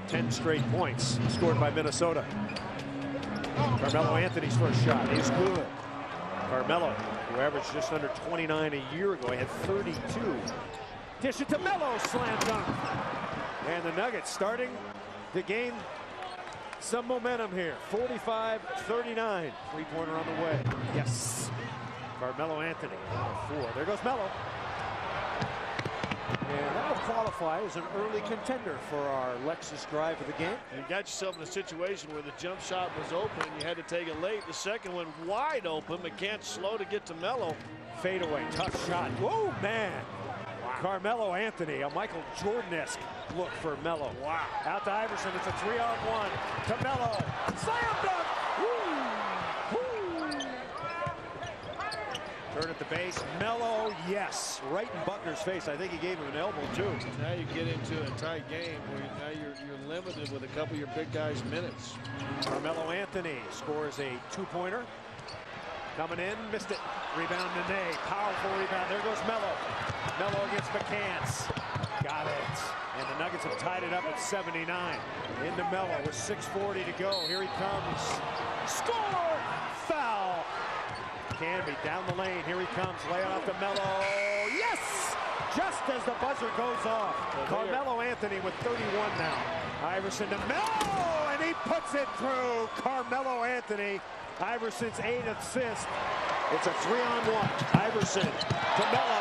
10 straight points scored by Minnesota. Carmelo Anthony's first shot is good. Carmelo, who averaged just under 29 a year ago, he had 32. Dish it to Melo, slam dunk. And the Nuggets starting to gain some momentum here. 45-39. Three-pointer on the way. Yes. Carmelo Anthony, 4. There goes Melo. And that will qualify as an early contender for our Lexus drive of the game. You got yourself in a situation where the jump shot was open. You had to take it late. The second one wide open. McCann slow to get to Melo. Fadeaway, tough shot. Whoa, man. Wow. Carmelo Anthony, a Michael Jordan-esque look for Melo. Wow. Out to Iverson. It's a 3-on-1 to Melo. Slam dunk. Turn at the base. Melo, yes. Right in Butler's face. I think he gave him an elbow, too. Now you get into a tight game where now you're limited with a couple of your big guys' minutes. Carmelo Anthony scores a 2-pointer. Coming in, missed it. Rebound to Ney. Powerful rebound. There goes Melo. Melo against McCants. Got it. And the Nuggets have tied it up at 79. Into Melo with 6:40 to go. Here he comes. Score! Foul! Canby down the lane. Here he comes. Lay it off to Melo. Yes! Just as the buzzer goes off. Carmelo Anthony with 31 now. Iverson to Melo, and he puts it through. Carmelo Anthony. Iverson's 8 assists. It's a 3-on-1. Iverson to Melo.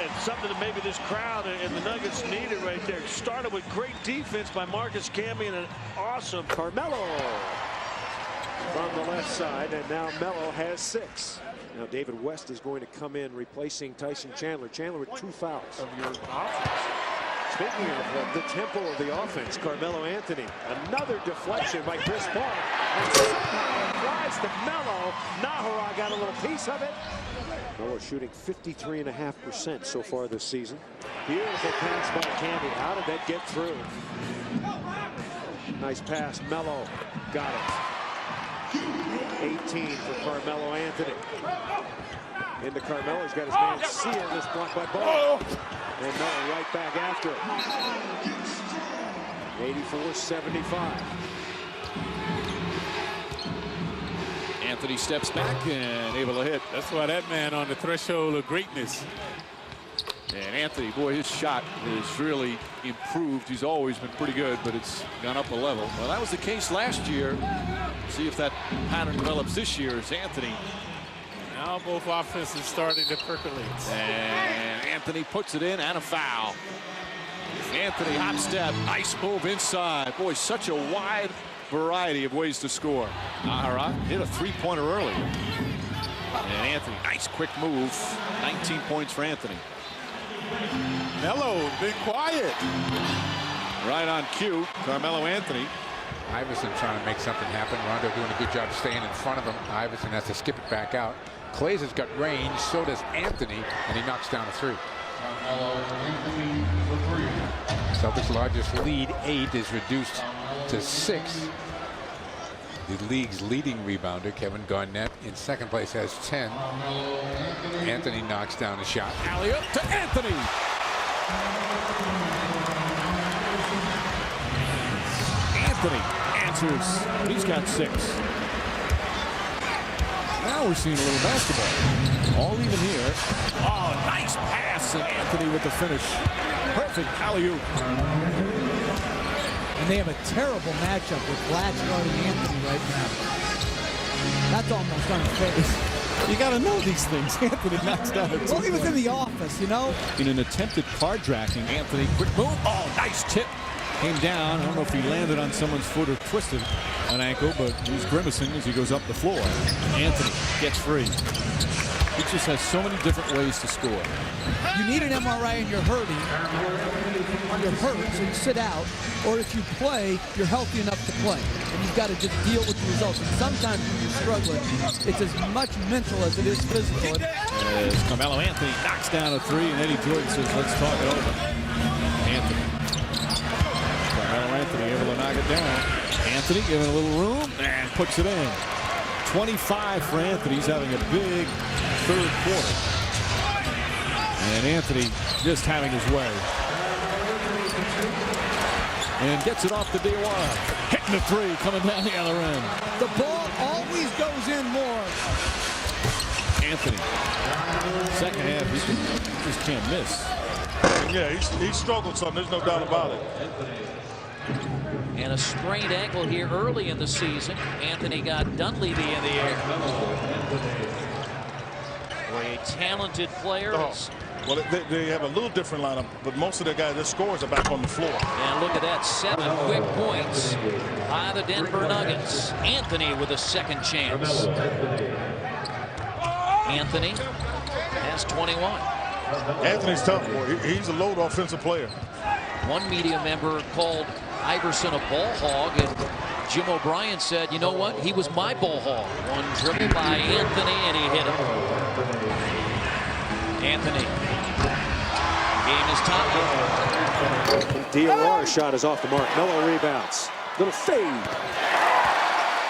And something that maybe this crowd and the Nuggets needed right there. Started with great defense by Marcus Camby and an awesome Carmelo from the left side, and now Melo has 6. Now David West is going to come in replacing Tyson Chandler. Chandler with 2 fouls. of your offense. Speaking of the tempo of the offense, Carmelo Anthony, another deflection by Chris Paul, and somehow flies to Melo. Nahara got a little piece of it. Melo shooting 53.5% so far this season. Beautiful pass by Canby. How did that get through? Nice pass. Melo got it. 18 for Carmelo Anthony. Into Carmelo. He's got his man Sear. This block by Ball. And Melo right back after it. 84-75. Anthony steps back and able to hit. That's why that man on the threshold of greatness. And Anthony, boy, his shot has really improved. He's always been pretty good, but it's gone up a level. Well, that was the case last year. See if that pattern develops this year as Anthony. Now both offenses starting to percolate. And Anthony puts it in and a foul. Anthony, hot step, nice move inside. Boy, such a wide variety of ways to score. Nahara hit a 3-pointer earlier. And Anthony, nice quick move. 19 points for Anthony. Melo, been quiet. Right on cue, Carmelo Anthony. Iverson trying to make something happen. Rondo doing a good job staying in front of him. Iverson has to skip it back out. Clay's has got range, so does Anthony, and he knocks down a 3. Celtics' largest lead, 8, is reduced to 6. The league's leading rebounder, Kevin Garnett, in second place has 10. Anthony knocks down a shot. Alley-oop to Anthony. Anthony answers. He's got 6. Now we're seeing a little basketball. All even here. Oh, nice pass, and Anthony with the finish. Perfect alley-oop. And they have a terrible matchup with Blatch guarding Anthony right now. That's almost unfair. You got to know these things. Anthony knocks down a 2. Well, he was in the office, you know. In an attempted card drafting, Anthony, quick move. Oh, nice tip. Came down. I don't know if he landed on someone's foot or twisted an ankle, but he's grimacing as he goes up the floor. Anthony gets free. He just has so many different ways to score. You need an MRI and you're hurting. You're hurt, so you sit out. Or if you play, you're healthy enough to play. And you've got to just deal with the results. And sometimes when you're struggling, it's as much mental as it is physical. As Carmelo Anthony knocks down a 3, and Eddie Jordan says, let's talk it over. Anthony. Carmelo Anthony able to knock it down. Anthony giving a little room and puts it in. 25 for Anthony. He's having a big third quarter. And Anthony just having his way. And gets it off the DY. Hitting the three, coming down the other end. The ball always goes in more. Anthony. Second half, he just can't miss. Yeah, he struggled some. There's no doubt about it. And a sprained ankle here early in the season. Anthony got Dunleavy in the air. Boy, a talented player. Well, they have a little different lineup, but most of the guys that scores are back on the floor. And look at that, 7 quick points by the Denver Nuggets. Anthony with a second chance. Anthony has 21. Anthony's tough, boy. He's a load offensive player. One media member called Iverson a ball hog, and Jim O'Brien said, you know what? He was my ball hog. One dribble by Anthony, and he hit him. Anthony. Game is tied. Diarra's shot is off the mark. Melo rebounds. Little fade.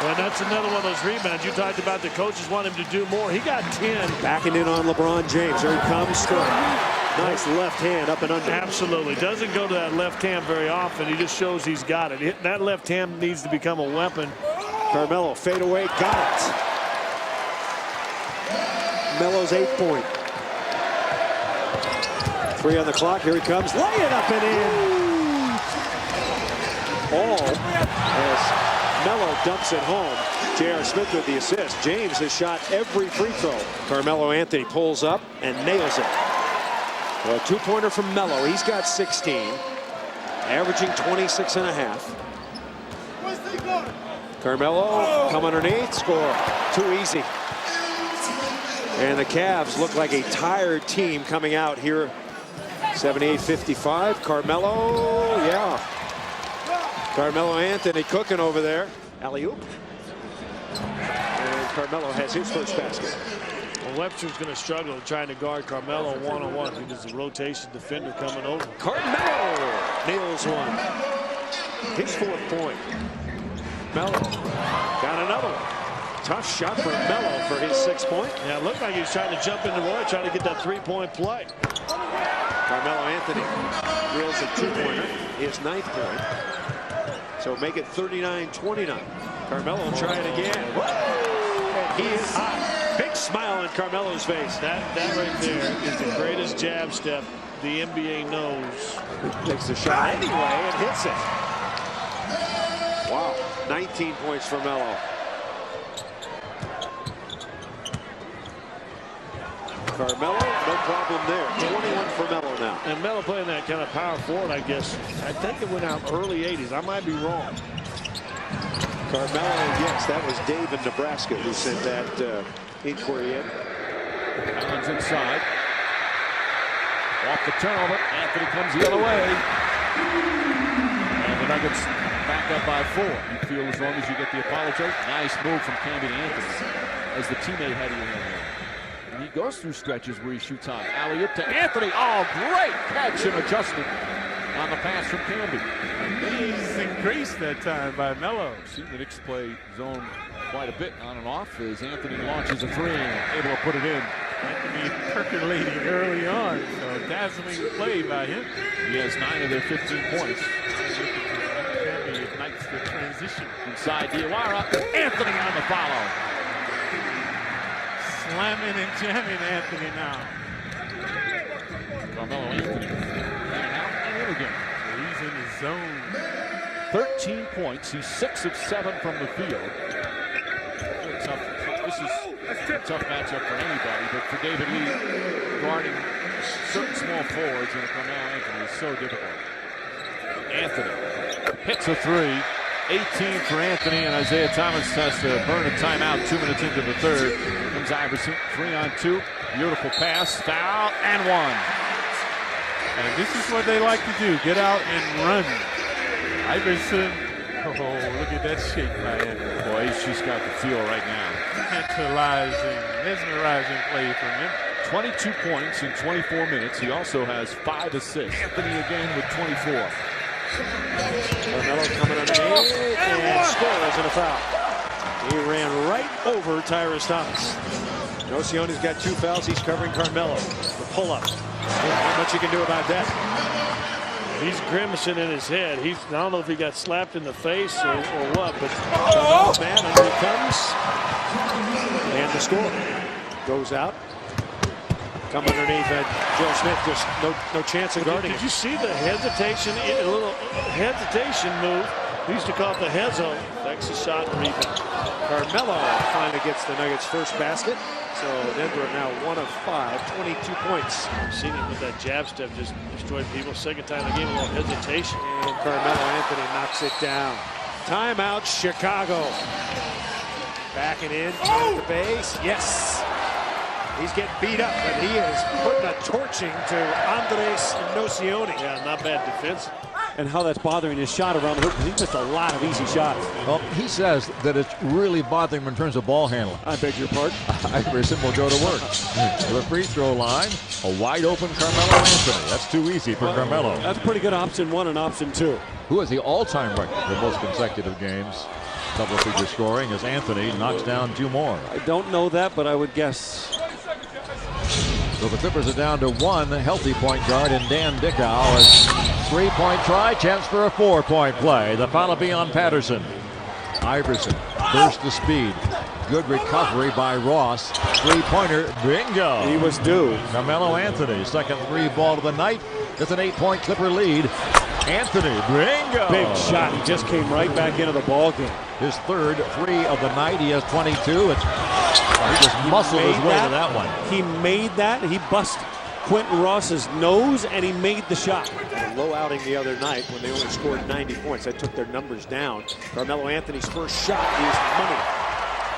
Well, that's another one of those rebounds. You talked about the coaches want him to do more. He got 10. Backing in on LeBron James. Here he comes. Straight. Nice left hand up and under. Absolutely. Doesn't go to that left hand very often. He just shows he's got it. That left hand needs to become a weapon. Carmelo fade away. Got it. Melo's 8-point. 3 on the clock. Here he comes. Lay it up and in. All as Melo dumps it home. J.R. Smith with the assist. James has shot every free throw. Carmelo Anthony pulls up and nails it. Well, a 2-pointer from Melo. He's got 16, averaging 26 and a half. Carmelo come underneath, score. Too easy. And the Cavs look like a tired team coming out here. 78-55. Carmelo, yeah. Carmelo Anthony cooking over there. Alley-oop. And Carmelo has his first basket. Well, Webster's going to struggle trying to guard Carmelo one-on-one. There's a rotation defender coming over. Carmelo nails one. His 4th point. Melo got another one. Tough shot for Melo for his 6th point. Yeah, it looked like he was trying to jump into Roy, trying to get that 3-point play. Carmelo Anthony drills a 2-pointer, his 9th point. So make it 39-29. Carmelo will try it again. Whoa! And he is hot. Big smile on Carmelo's face. That right there is the greatest jab step the NBA knows. Takes the shot anyway and hits it. Wow. 19 points for Melo. Carmelo, no problem there. 21 for Melo now. And Melo playing that kind of power forward, I guess. I think it went out early 80s. I might be wrong. Carmelo, yes, that was Dave in Nebraska who sent that inquiry in. Allen's inside. Off the turnover. Anthony comes the other way. And the Nuggets back up by 4. You feel as long as you get the apology. Nice move from Camby to Anthony as the teammate had him in there. And he goes through stretches where he shoots high. Alley-oop to Anthony. Oh, great catch and adjustment on the pass from Camby. Amazing grace that time by Melo. Seen the Knicks play zone quite a bit on and off as Anthony launches a 3 and able to put it in. Anthony percolating early on, so dazzling play by him. He has 9 of their 15 points. Camby ignites the transition. Inside Diawara. Anthony on the follow. Slamming and jamming Anthony now. Carmelo Anthony. In and out and in again. He's in the zone. 13 points. He's 6 of 7 from the field. This is a tough matchup for anybody, but for David Lee, guarding certain small forwards and Carmelo Anthony is so difficult. Anthony hits a 3. 18 for Anthony, and Isaiah Thomas has to burn a timeout 2 minutes into the third. Here comes Iverson, 3-on-2. Beautiful pass, foul, and 1. And this is what they like to do, get out and run. Iverson, oh, look at that shake by Anthony. Boy, he's just got the feel right now. Tantalizing, mesmerizing play from him. 22 points in 24 minutes. He also has 5 assists. Anthony again with 24. Carmelo coming underneath and scores in a foul. He ran right over Tyrese Thomas. Nocione's got 2 fouls. He's covering Carmelo. The pull-up. Not much you can do about that. He's grimacing in his head. I don't know if he got slapped in the face or what, but man, under he comes. And the score goes out. Come underneath Joe Smith, just no chance of guarding. Did you see the hesitation, a little hesitation move? He used to call it the hezo. That's a shot and rebound. Carmelo finally gets the Nuggets' first basket. So Denver now 1 of 5, 22 points. I've seen him with that jab step just destroyed people. Second time the game, a little hesitation. And Carmelo Anthony knocks it down. Timeout, Chicago. Backing in, turn the base. Yes. He's getting beat up, but he is putting a torching to Andres Nocioni. Yeah, not bad defense. And how that's bothering his shot around the hoop, because he missed a lot of easy shots. Well, he says that it's really bothering him in terms of ball handling. I beg your pardon? Iverson will go to work. To the free throw line, a wide open Carmelo Anthony. That's too easy for Carmelo. That's pretty good option 1 and option 2. Who has the all-time record for most consecutive games? Double-figure scoring as Anthony knocks down 2 more. I don't know that, but I would guess. So the Clippers are down to 1 healthy point guard in Dan Dickau. As 3-point try, chance for a 4-point play. The foul will be on Patterson. Iverson burst the speed. Good recovery by Ross. 3-pointer, bingo. He was due. Carmelo Anthony, second 3 ball of the night. It's an 8-point Clipper lead. Anthony, bingo. Big shot. He just came right back into the ball game. His third 3 of the night. He has 22. He just muscled his way to that one. He made that. He busted Quentin Ross's nose, and he made the shot. A low outing the other night when they only scored 90 points. They took their numbers down. Carmelo Anthony's first shot is money.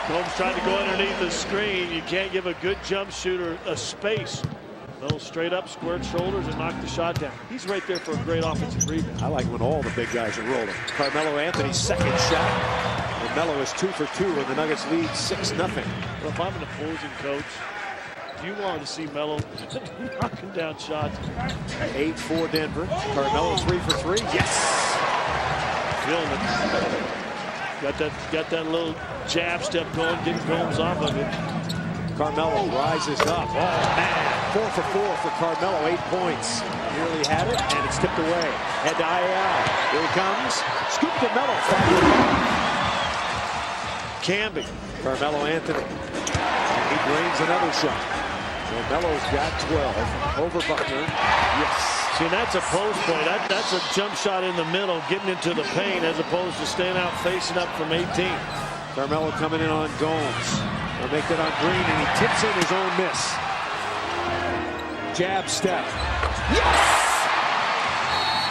Combs tried to go underneath the screen. You can't give a good jump shooter a space. A little straight up, squared shoulders, and knock the shot down. He's right there for a great offensive rebound. I like when all the big guys are rolling. Carmelo Anthony's second shot. And Melo is 2 for 2, and the Nuggets lead 6-0. Well, if I'm an opposing coach, do you want to see Melo knocking down shots? 8 for Denver. Carmelo 3 for 3. Yes. Feeling it. Got that little jab step going, getting Combs off of it. Carmelo rises up. Oh, man. 4 for 4 for Carmelo, 8 points. Nearly had it, and it's tipped away. Head to IAL. Here he comes. Scoop to Melo. Camby. Carmelo Anthony. And he brings another shot. So Melo's got 12. Over Buckner. Yes. See, that's a post play. That's a jump shot in the middle, getting into the paint, as opposed to staying out facing up from 18. Carmelo coming in on Gomes. He'll make that on Green, and he tips in his own miss. Jab step. Yes!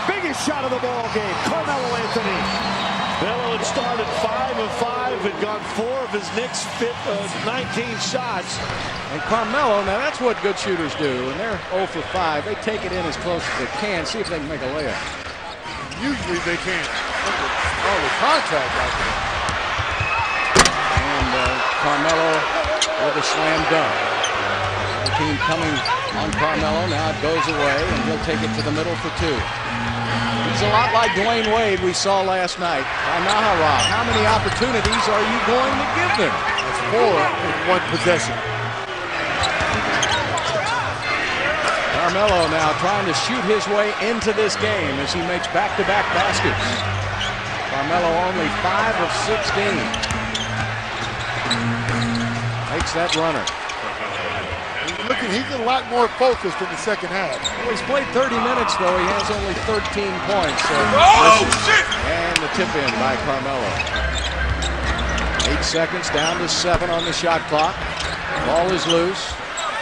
Biggest shot of the ball game. Carmelo Anthony. Melo had started 5 of 5, had gone 4 of his next 19 shots. And Carmelo, now that's what good shooters do. When they're 0 for 5, they take it in as close as they can, see if they can make a layup. Usually they can't. Oh, the contact right there. And Carmelo with a slam dunk. The team coming on Carmelo. Now it goes away, and he'll take it to the middle for 2. He's a lot like Dwayne Wade we saw last night. Nahara, how many opportunities are you going to give them? It's 4 in 1 possession. Carmelo now trying to shoot his way into this game as he makes back-to-back baskets. Carmelo only 5 of 16. Makes that runner. He's a lot more focused in the second half. Well, he's played 30 minutes, though. He has only 13 points. So and the tip in by Carmelo. 8 seconds, down to 7 on the shot clock. Ball is loose.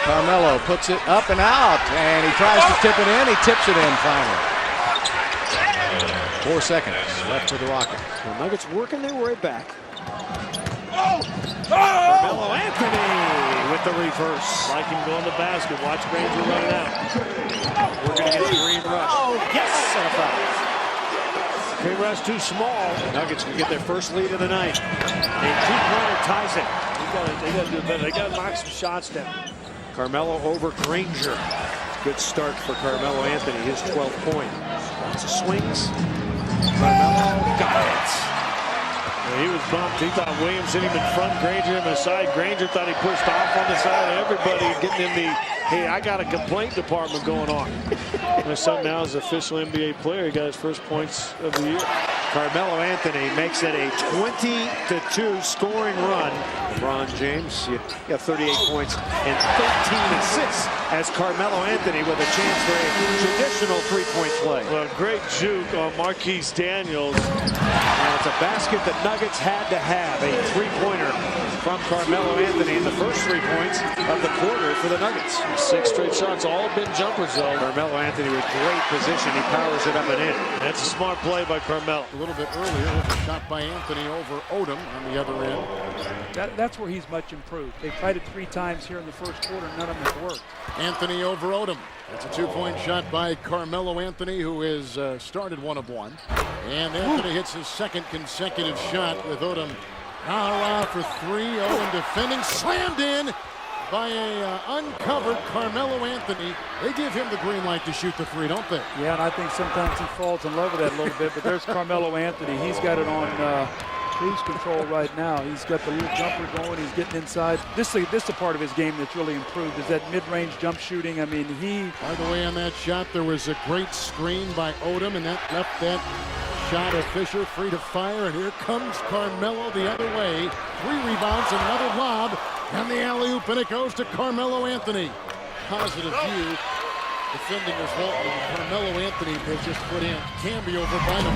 Carmelo puts it up and out, and he tries to tip it in. He tips it in finally. 4 seconds left for the Rockets. The Nuggets working their way back. Carmelo Anthony with the reverse. Like him going to the basket. Watch Granger run it out. We're going to get the green rush. Yes! And a foul. Green rush too small. Nuggets can get their first lead of the night. A 2-pointer ties it. They got to do better. They got to knock some shots down. Carmelo over Granger. Good start for Carmelo Anthony. His 12th point. Lots of swings. Carmelo got it. He was bumped. He thought Williams hit him in front, Granger him aside. Granger thought he pushed off on the side. Everybody getting in the, hey, I got a complaint department going on. My son now is an official NBA player. He got his first points of the year. Carmelo Anthony makes it a 20-2 scoring run. LeBron James, you got 38 points and 13 assists as Carmelo Anthony with a chance for a traditional three-point play. Well, great juke on Marquise Daniels. And it's a basket that Nuggets had to have, a three-pointer from Carmelo Anthony in the first 3 points of the quarter for the Nuggets. 6 straight shots, all have been jumpers though. Carmelo Anthony with great position. He powers it up and in. That's a smart play by Carmelo. A little bit earlier with a shot by Anthony over Odom on the other end. That's where he's much improved. They tried it 3 times here in the first quarter. None of them have worked. Anthony over Odom. That's a 2-point shot by Carmelo Anthony, who has started 1 of 1. And Anthony hits his second consecutive shot with Odom. Now for 3. Odom defending, slammed in by a uncovered Carmelo Anthony. They give him the green light to shoot the 3, don't they? Yeah, and I think sometimes he falls in love with that a little bit. But there's Carmelo Anthony. He's got it on cruise control right now. He's got the little jumper going. He's getting inside. This is a part of his game that's really improved, is that mid-range jump shooting. I mean, By the way, on that shot, there was a great screen by Odom, and that left that shot of Fisher free to fire. And here comes Carmelo the other way. 3 rebounds and another lob. And the alley-oop, and it goes to Carmelo Anthony. Positive view. Defending as well. Carmelo Anthony has just put in. Camby over Bynum.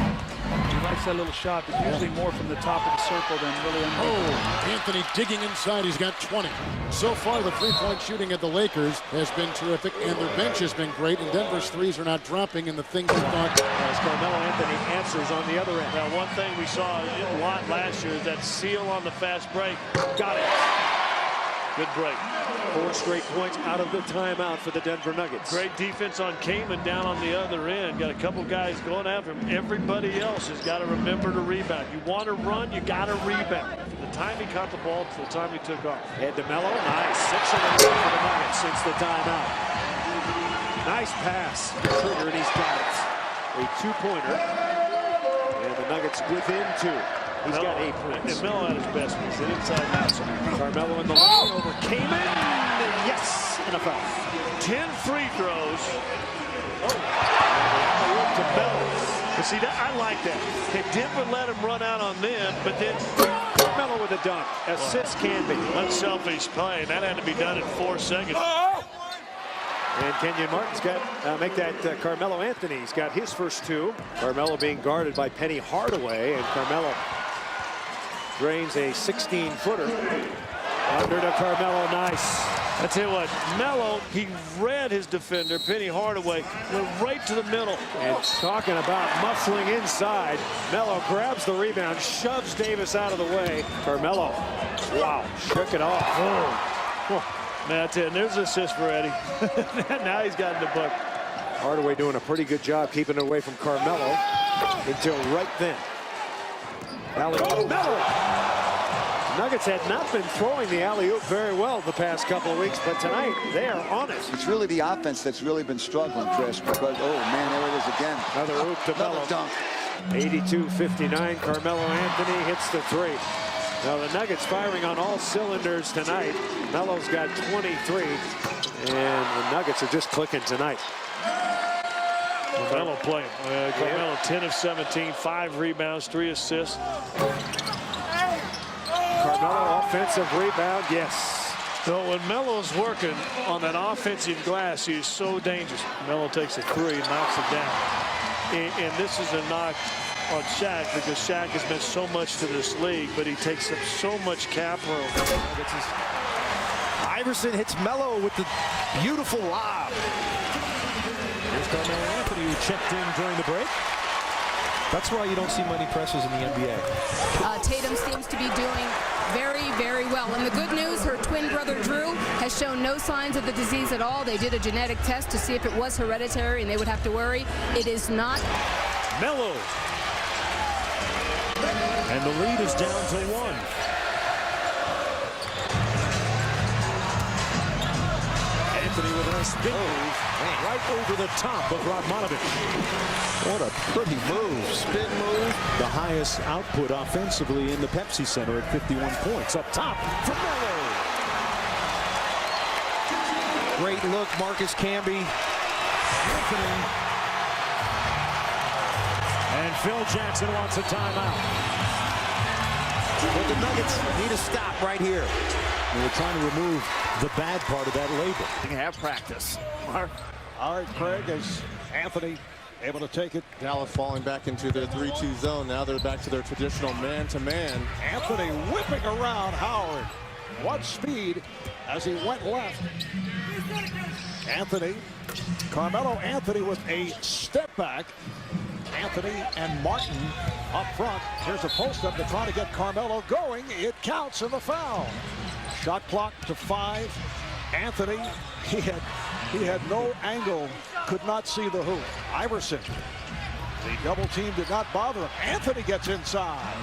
He likes that little shot, but usually more from the top of the circle than really under. Oh, Anthony digging inside. He's got 20. So far, the three-point shooting at the Lakers has been terrific, and their bench has been great, and Denver's threes are not dropping, and the things we thought. As Carmelo Anthony answers on the other end. Now, one thing we saw a lot last year is that seal on the fast break. Got it. Good break. 4 straight points out of the timeout for the Denver Nuggets. Great defense on Kaman down on the other end. Got a couple guys going after him. Everybody else has got to remember to rebound. You want to run, you got to rebound. From the time he caught the ball to the time he took off. Head to Melo. Nice. 6 in a row for the Nuggets since the timeout. Nice pass. Trigger, and he's got it. A 2-pointer. And the Nuggets within 2. He's got 8 points. And Melo at his best. He's an inside and outside. Carmelo in the lane over Kaman. Yes, and a foul. 10 free throws. To Melo. But see, I like that. They Denver let him run out on them, but then Melo with a dunk. Assist can be. Unselfish play, and that had to be done in 4 seconds. And Kenyon Martin's got make that Carmelo Anthony. He's got his first 2. Carmelo being guarded by Penny Hardaway, and Carmelo drains a 16-footer. Under to Carmelo, nice. I tell you what, Melo, he read his defender, Penny Hardaway, went right to the middle. And talking about muscling inside, Melo grabs the rebound, shoves Davis out of the way. Carmelo, wow, shook it off. Man, I tell you, there's an assist for Eddie. Now he's got the bucket. Hardaway doing a pretty good job keeping it away from Carmelo until right then. Melo. Nuggets had not been throwing the alley-oop very well the past couple of weeks, but tonight they are on it. It's really the offense that's really been struggling, Chris, because, oh, man, there it is again. Another oop to Melo. Dunk. 82-59, Carmelo Anthony hits the 3. Now the Nuggets firing on all cylinders tonight. Melo's got 23, and the Nuggets are just clicking tonight. Melo playing. Carmelo 10 of 17, 5 rebounds, 3 assists. Carmelo offensive rebound, yes. So when Melo's working on that offensive glass, he's so dangerous. Melo takes a 3 and knocks it down. And this is a knock on Shaq, because Shaq has meant so much to this league, but he takes up so much cap room. Iverson hits Melo with the beautiful lob. Here's Carmelo Anthony, who checked in during the break. That's why you don't see many presses in the NBA. Tatum seems to be doing very, very well. And the good news, her twin brother Drew has shown no signs of the disease at all. They did a genetic test to see if it was hereditary, and they would have to worry. It is not. Melo. And the lead is down to 1. Anthony with a nice big move right over the top of Radmanovic. What a Pretty move, spin move. The highest output offensively in the Pepsi Center at 51 points. Up top for Melo. Great look, Marcus Camby. And Phil Jackson wants a timeout. But the Nuggets need a stop right here. And we're trying to remove the bad part of that label. You can have practice. All right, Craig, as Anthony able to take it. Dallas falling back into their 3-2 zone. Now they're back to their traditional man-to-man. Anthony whipping around Howard. What speed as he went left. Anthony, Carmelo Anthony with a step back. Anthony and Martin up front. Here's a post-up to try to get Carmelo going. It counts in the foul. Shot clock to 5. Anthony, he had no angle, could not see the hoop. Iverson, the double team did not bother him. Anthony gets inside.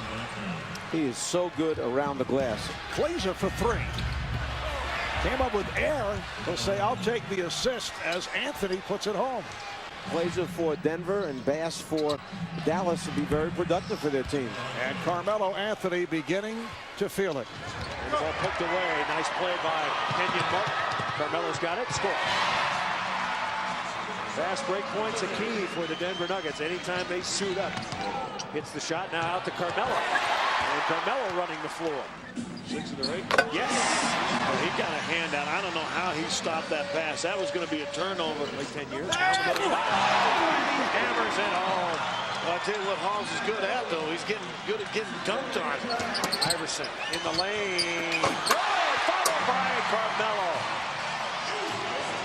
He is so good around the glass. Glazer for 3. Came up with air. He'll say, I'll take the assist as Anthony puts it home. Glazer for Denver and Bass for Dallas would be very productive for their team. And Carmelo Anthony beginning to feel it. The ball poked away. Nice play by Kenyon Martin. Carmelo's got it. Score. Fast break point's a key for the Denver Nuggets. Anytime they suit up. Hits the shot now out to Carmelo. And Carmelo running the floor. 6 of the 8. Yes. Oh, he got a hand out. I don't know how he stopped that pass. That was going to be a turnover. Like 10 years. Hammers it home. Well, I'll tell you what Halls is good at, though. He's getting good at getting dunked on. Iverson in the lane. Oh, followed by Carmelo.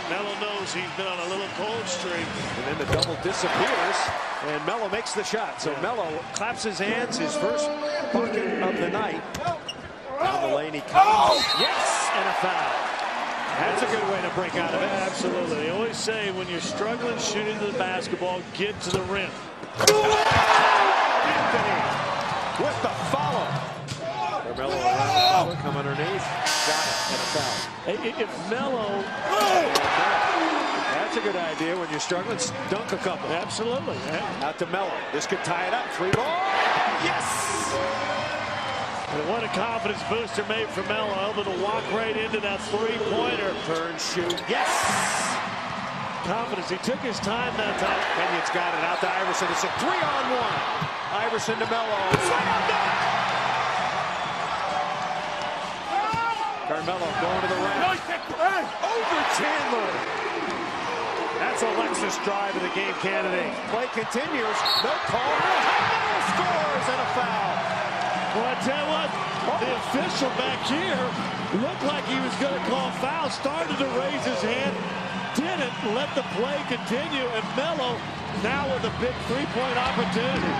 Melo knows he's been on a little cold streak. And then the double disappears. And Melo makes the shot. So Melo claps his hands. His first bucket of the night. Down the lane he comes. Oh! Yes! And a foul. That's a good way to break out of it. Absolutely. They always say when you're struggling shooting the basketball, get to the rim. Anthony with the follow. Carmelo around, come underneath. Got it. And a foul. If Melo... That's a good idea when you're struggling. Dunk a couple. Absolutely. Out to Melo. This could tie it up. 3 ball. Yes! And what a confidence booster made for Melo, able to walk right into that three-pointer. Turn, shoot. Yes! Confidence. He took his time that time. Kenyon's got it out to Iverson. It's a 3-on-1. Iverson to Melo. Carmelo going to the rim. Over Chandler. That's Alexis Drive of the game candidate. Play continues. No call. Carmelo scores and a foul. Well, I tell you what, the official back here looked like he was going to call foul, started to raise his hand, didn't let the play continue, and Melo now with a big three-point opportunity.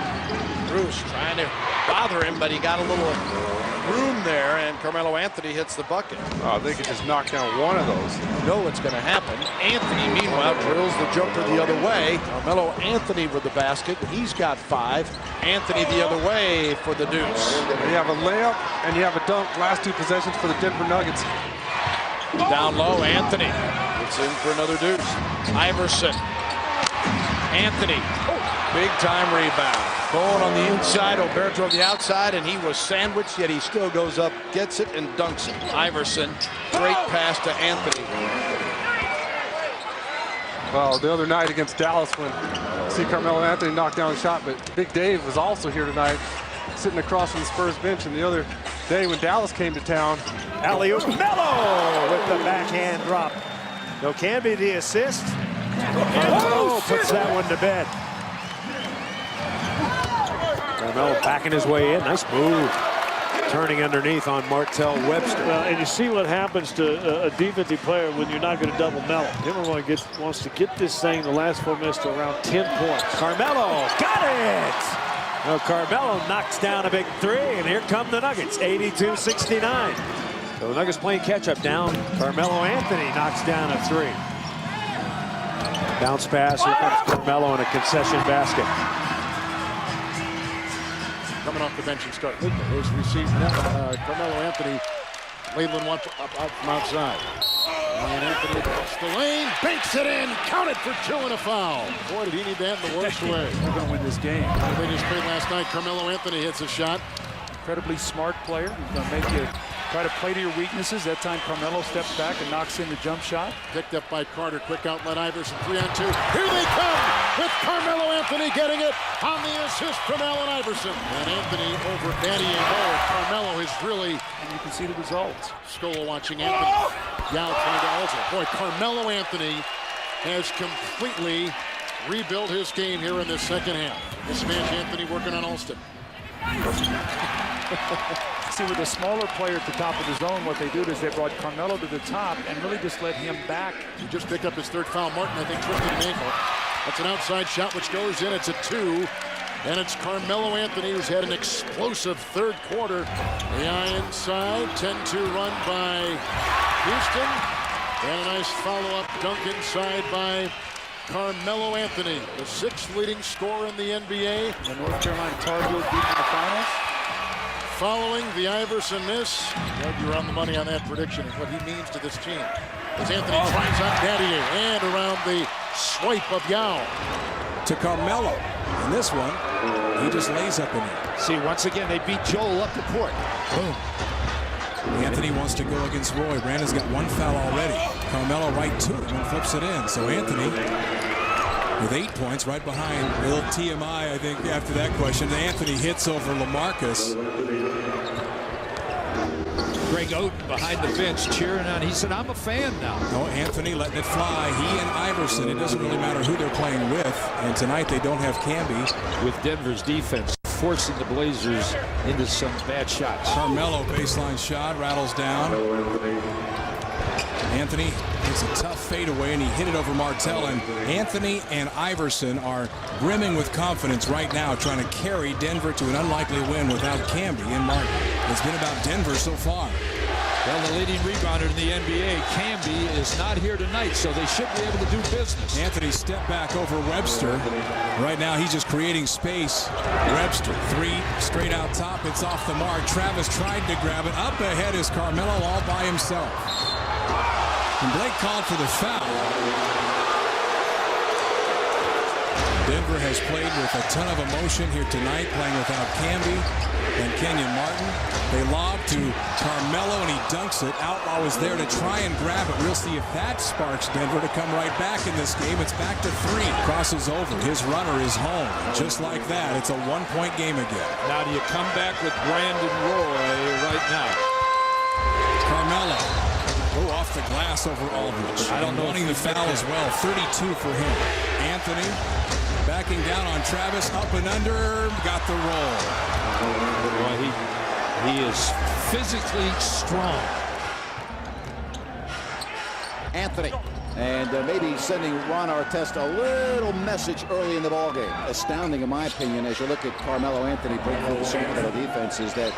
Bruce trying to bother him, but he got a little room there, and Carmelo Anthony hits the bucket. Oh, they could just knock down one of those. You know what's going to happen. Anthony, meanwhile, drills the jumper the other way. Carmelo Anthony with the basket. He's got 5. Anthony the other way for the deuce. You have a layup and you have a dunk. Last 2 possessions for the Denver Nuggets. Down low, Anthony. It's in for another deuce. Iverson. Anthony. Big time rebound. Going on the inside, Oberto on the outside, and he was sandwiched, yet he still goes up, gets it, and dunks it. Iverson, great pass to Anthony. Well, the other night against Dallas, when see Carmelo Anthony knock down a shot, but Big Dave was also here tonight, sitting across from the Spurs bench, and the other day when Dallas came to town. Alley-oop, Melo with the backhand drop. No, can be the assist. Melo puts that one to bed. Carmelo backing his way in. Nice move. Turning underneath on Martell Webster. Well, and you see what happens to a defensive player when you're not going to double Melo. Everyone wants to get this thing the last 4 minutes to around 10 points. Carmelo got it! Well, Carmelo knocks down a big 3, and here come the Nuggets, 82-69. So the Nuggets playing catch-up down. Carmelo Anthony knocks down a 3. Bounce pass, here comes Carmelo in a concession basket. Coming off the bench and starting. Here's received. Carmelo Anthony Cleveland wants up from outside. And Anthony across the lane, banks it in, counted for 2 and a foul. Boy, did he need that in the worst way. They're going to win this game. They just played last night. Carmelo Anthony hits a shot. Incredibly smart player. He's going to make you try to play to your weaknesses. That time Carmelo steps back and knocks in the jump shot. Picked up by Carter. Quick outlet Iverson. 3-on-2. Here they come with Carmelo Anthony getting it on the assist from Allen Iverson. And Anthony over Danny and Mo. Carmelo is really... And you can see the results. Scola watching Anthony. Yao trying to alter. Boy, Carmelo Anthony has completely rebuilt his game here in the second half. This man Anthony working on Alston. See, with a smaller player at the top of the zone, what they do is they brought Carmelo to the top and really just let him back. He just picked up his 3rd foul. Martin, I think, twisted an ankle. That's an outside shot which goes in. It's a 2. And it's Carmelo Anthony who's had an explosive 3rd quarter. The eye inside. 10-2 run by Houston. And a nice follow-up dunk inside by Carmelo Anthony, the 6th leading scorer in the NBA. The North Carolina Tar Heels beat in the finals. Following the Iverson miss. Doug, you're on the money on that prediction and what he means to this team. As Anthony tries on Daddier and around the swipe of Yao. To Carmelo. And this one, he just lays up in it. See, once again, they beat Joel up the court. Boom. Anthony wants to go against Roy. Brandon's got 1 foul already. Carmelo right to him and flips it in. So Anthony with 8 points right behind. A little TMI, I think, after that question. Anthony hits over LaMarcus. Greg Oden behind the bench cheering on. He said, I'm a fan now. No, Anthony letting it fly. He and Iverson, it doesn't really matter who they're playing with. And tonight they don't have Camby. With Denver's defense forcing the Blazers into some bad shots. Carmelo baseline shot, rattles down. Anthony takes a tough fadeaway and he hit it over Martell. And Anthony and Iverson are brimming with confidence right now, trying to carry Denver to an unlikely win without Camby and Martin. It's been about Denver so far. Well, the leading rebounder in the NBA, Camby, is not here tonight, so they should be able to do business. Anthony step back over Webster. Right now, he's just creating space. Webster, 3 straight out top. It's off the mark. Travis tried to grab it. Up ahead is Carmelo all by himself. And Blake called for the foul. Denver has played with a ton of emotion here tonight, playing without Camby and Kenyon Martin. They lob to Carmelo, and he dunks it. Outlaw is there to try and grab it. We'll see if that sparks Denver to come right back in this game. It's back to 3. Crosses over. His runner is home. Just like that, it's a 1-point game again. Now, do you come back with Brandon Roy right now? Carmelo. Oh, off the glass over Aldridge. I don't know. Wanting the foul as well. 32 for him. Anthony backing down on Travis. Up and under. Got the roll. Boy, he is physically strong. Anthony. And maybe sending Ron Artest a little message early in the ballgame. Astounding, in my opinion, as you look at Carmelo Anthony break through the Sacramento defense, is that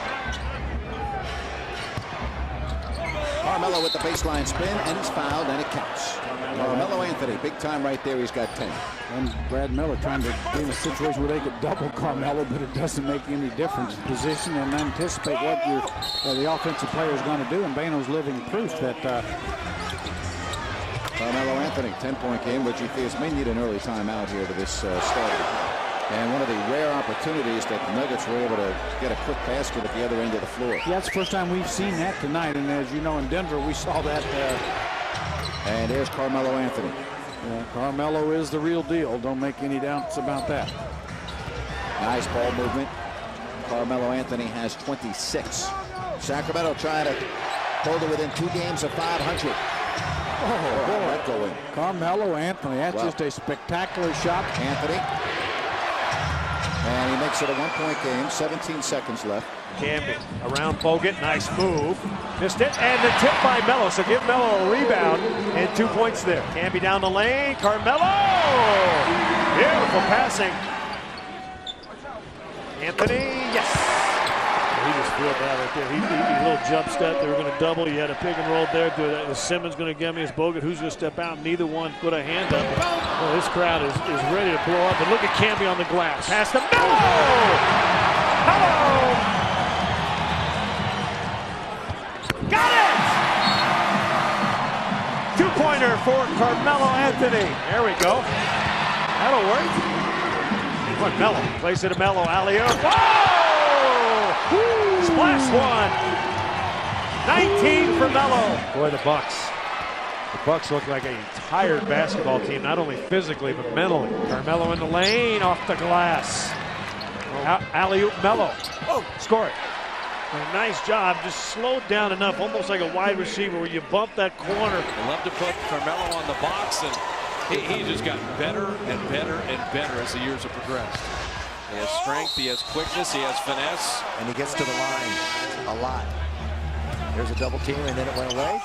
Carmelo with the baseline spin, and he's fouled, and it counts. Carmelo Anthony, big time right there. He's got 10. And Brad Miller trying to be in a situation where they could double Carmelo, but it doesn't make any difference. Position and anticipate what the offensive player is going to do, and Bano's living proof that Carmelo Anthony, 10-point game, but GTS may need an early timeout here to this start. And one of the rare opportunities that the Nuggets were able to get a quick basket at the other end of the floor. Yeah, that's the first time we've seen that tonight, and as you know, in Denver, we saw that. And there's Carmelo Anthony. Yeah, Carmelo is the real deal. Don't make any doubts about that. Nice ball movement. Carmelo Anthony has 26. Sacramento trying to hold it within 2 games of 500. Oh, boy. That going. Carmelo Anthony, that's just a spectacular shot. Anthony. And he makes it a 1-point game, 17 seconds left. Camby around Bogut, nice move. Missed it, and the tip by Melo, so give Melo a rebound, and 2 points there. Camby down the lane, Carmelo! Beautiful passing. Anthony, yes! He just feel bad right there. He a little jump step. They were going to double. You had a pick and roll there. Is Simmons going to get me? Is Bogut? Who's going to step out? Neither one put a hand up. Well, this crowd is ready to blow up. And look at Camby on the glass. Pass to Melo! Hello! Got it! Three-pointer for Carmelo Anthony. There we go. That'll work. What, Melo? Plays it to Melo. Alley-oop. Whoa! Woo! Splash one. 19 for Melo. Boy, the Bucks. The Bucks look like a tired basketball team, not only physically, but mentally. Carmelo in the lane, off the glass. Alley-oop, Melo. Oh, score it. A nice job, just slowed down enough, almost like a wide receiver where you bump that corner. I love to put Carmelo on the box, and he just got better and better and better as the years have progressed. He has strength, he has quickness, he has finesse. And he gets to the line a lot. There's a double team, and then it went away.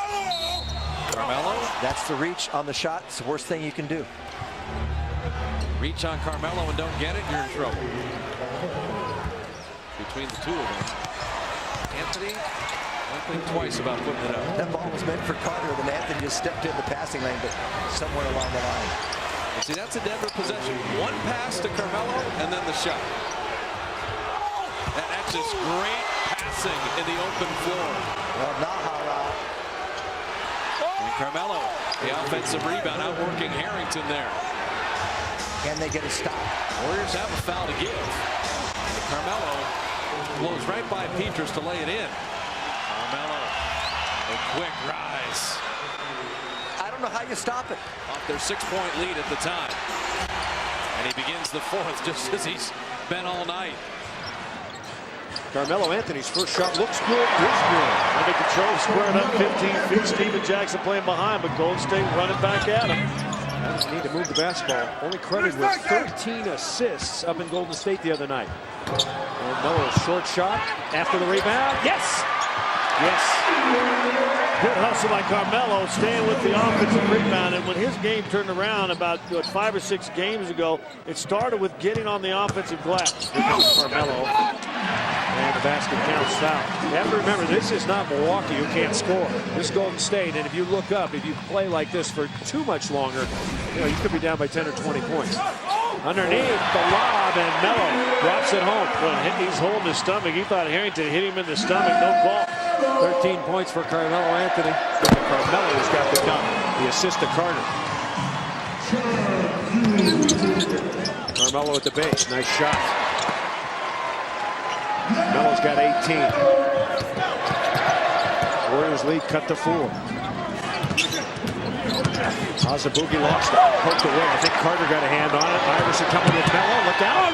Carmelo. That's the reach on the shot. It's the worst thing you can do. Reach on Carmelo and don't get it, you're in trouble. Between the two of them. Anthony, don't think twice about putting it up. That ball was meant for Carter, then Anthony just stepped in the passing lane, but somewhere along the line. And see, that's a Denver possession. One pass to Carmelo, and then the shot. And that's just great passing in the open floor. Well, Nahara. And Carmelo, the offensive rebound, outworking Harrington there. Can they get a stop? Warriors have a foul to give. Carmelo blows right by Petrus to lay it in. Carmelo, a quick rise. I don't know how you stop it. Off their 6-point lead at the time. And he begins the fourth just as he's been all night. Carmelo Anthony's first shot looks good, is good. Under control, squaring up 15 feet. Steven Jackson playing behind, but Golden State running back at him. Need to move the basketball. Only credited with 13 assists up in Golden State the other night. And Melo's short shot after the rebound. Yes! Yes. Good hustle by Carmelo, staying with the offensive rebound. And when his game turned around about 5 or 6 games ago, it started with getting on the offensive glass. Here comes Carmelo. And the basket counts foul. You have to remember, this is not Milwaukee who can't score. This is Golden State, and if you look up, if you play like this for too much longer, you could be down by 10 or 20 points. Underneath the lob, and Melo drops it home. Well, he's holding his stomach. He thought Harrington hit him in the stomach. No call. 13 points for Carmelo Anthony. Carmelo's got the dunk. The assist to Carter. Carmelo at the base. Nice shot. Melo's got 18. Warriors lead cut to 4. Azubuike lost it. Poked away. I think Carter got a hand on it. Iverson coming with Melo. Look out.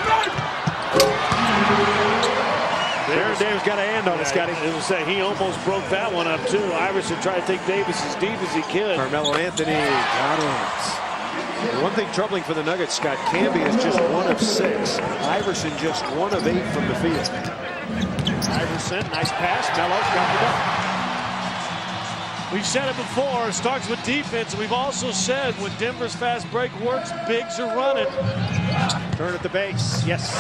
Baron Davis got a hand on it, Scotty. It was say he almost broke that one up too. Iverson tried to take Davis as deep as he could. Carmelo Anthony got it. One thing troubling for the Nuggets, Scott, Camby is just 1 of 6. Iverson just 1 of 8 from the field. Iverson, nice pass. Melo's got the dunk. We've said it before, it starts with defense. We've also said when Denver's fast break works, bigs are running. Turn at the base, yes.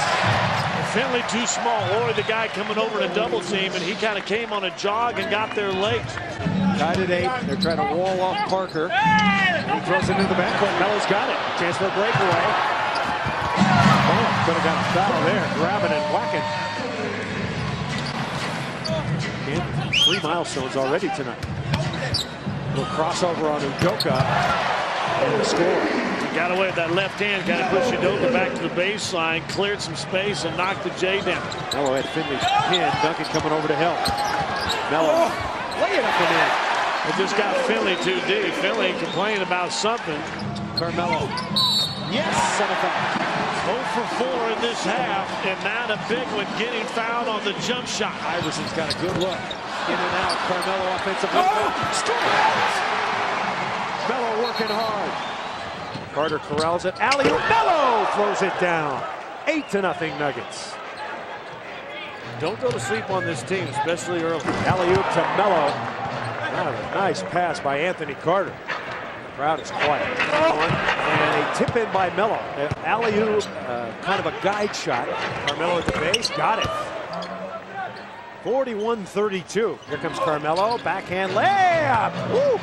Finley too small, or the guy coming over to double team, and he kind of came on a jog and got there late. Tied at 8, they're trying to wall off Parker. He throws it into the backcourt, Melo's got it. Chance for a breakaway. Oh, could have got a foul there, grabbing and whacking. And 3 milestones already tonight. Little crossover on Udoka and the score. He got away with that left hand, kind of pushed Udoka back to the baseline, cleared some space, and knocked the J down. Melo had Finley pinned. Duncan coming over to help. Melo lay it up and in. It just got Finley too deep. Finley complaining about something. Carmelo. Yes, 0 for 4 in this half, and not a big one getting fouled on the jump shot. Iverson's got a good look. In and out. Carmelo offensive. Melo working hard. Carter corrals it. Alley-oop. Melo throws it down. 8-0 Nuggets. Don't go to sleep on this team, especially early. Alley-oop to Melo. That was a nice pass by Anthony Carter. The crowd is quiet. And a tip in by Melo. Alley-oop, kind of a guide shot. Carmelo at the base. Got it. 41-32. Here comes Carmelo. Backhand layup. Woo!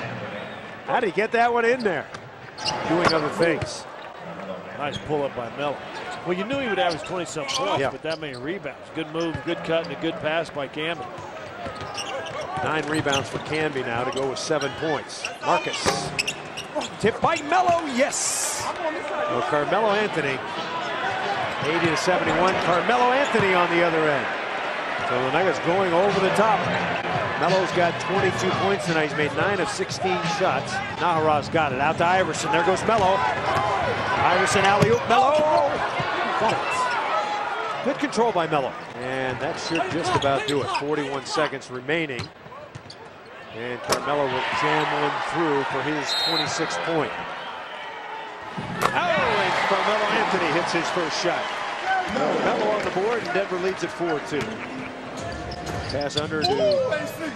How did he get that one in there? Doing other things. Nice pull up by Melo. Well, you knew he would average 20-some points, yeah, but that many rebounds. Good move, good cut, and a good pass by Camby. 9 rebounds for Camby now to go with 7 points. Marcus. Tip by Melo, yes! Well, Carmelo Anthony, 80-71. Carmelo Anthony on the other end. So the Nuggets going over the top. Melo's got 22 points tonight. He's made 9 of 16 shots. Nahar's got it. Out to Iverson. There goes Melo. Iverson alley-oop. Melo! Got it. Good control by Melo. And that should just about do it. 41 seconds remaining. And Carmelo will jam one through for his 26th point. Oh, and Carmelo Anthony hits his first shot. Melo on the board, and Denver leads at 4-2. Pass under to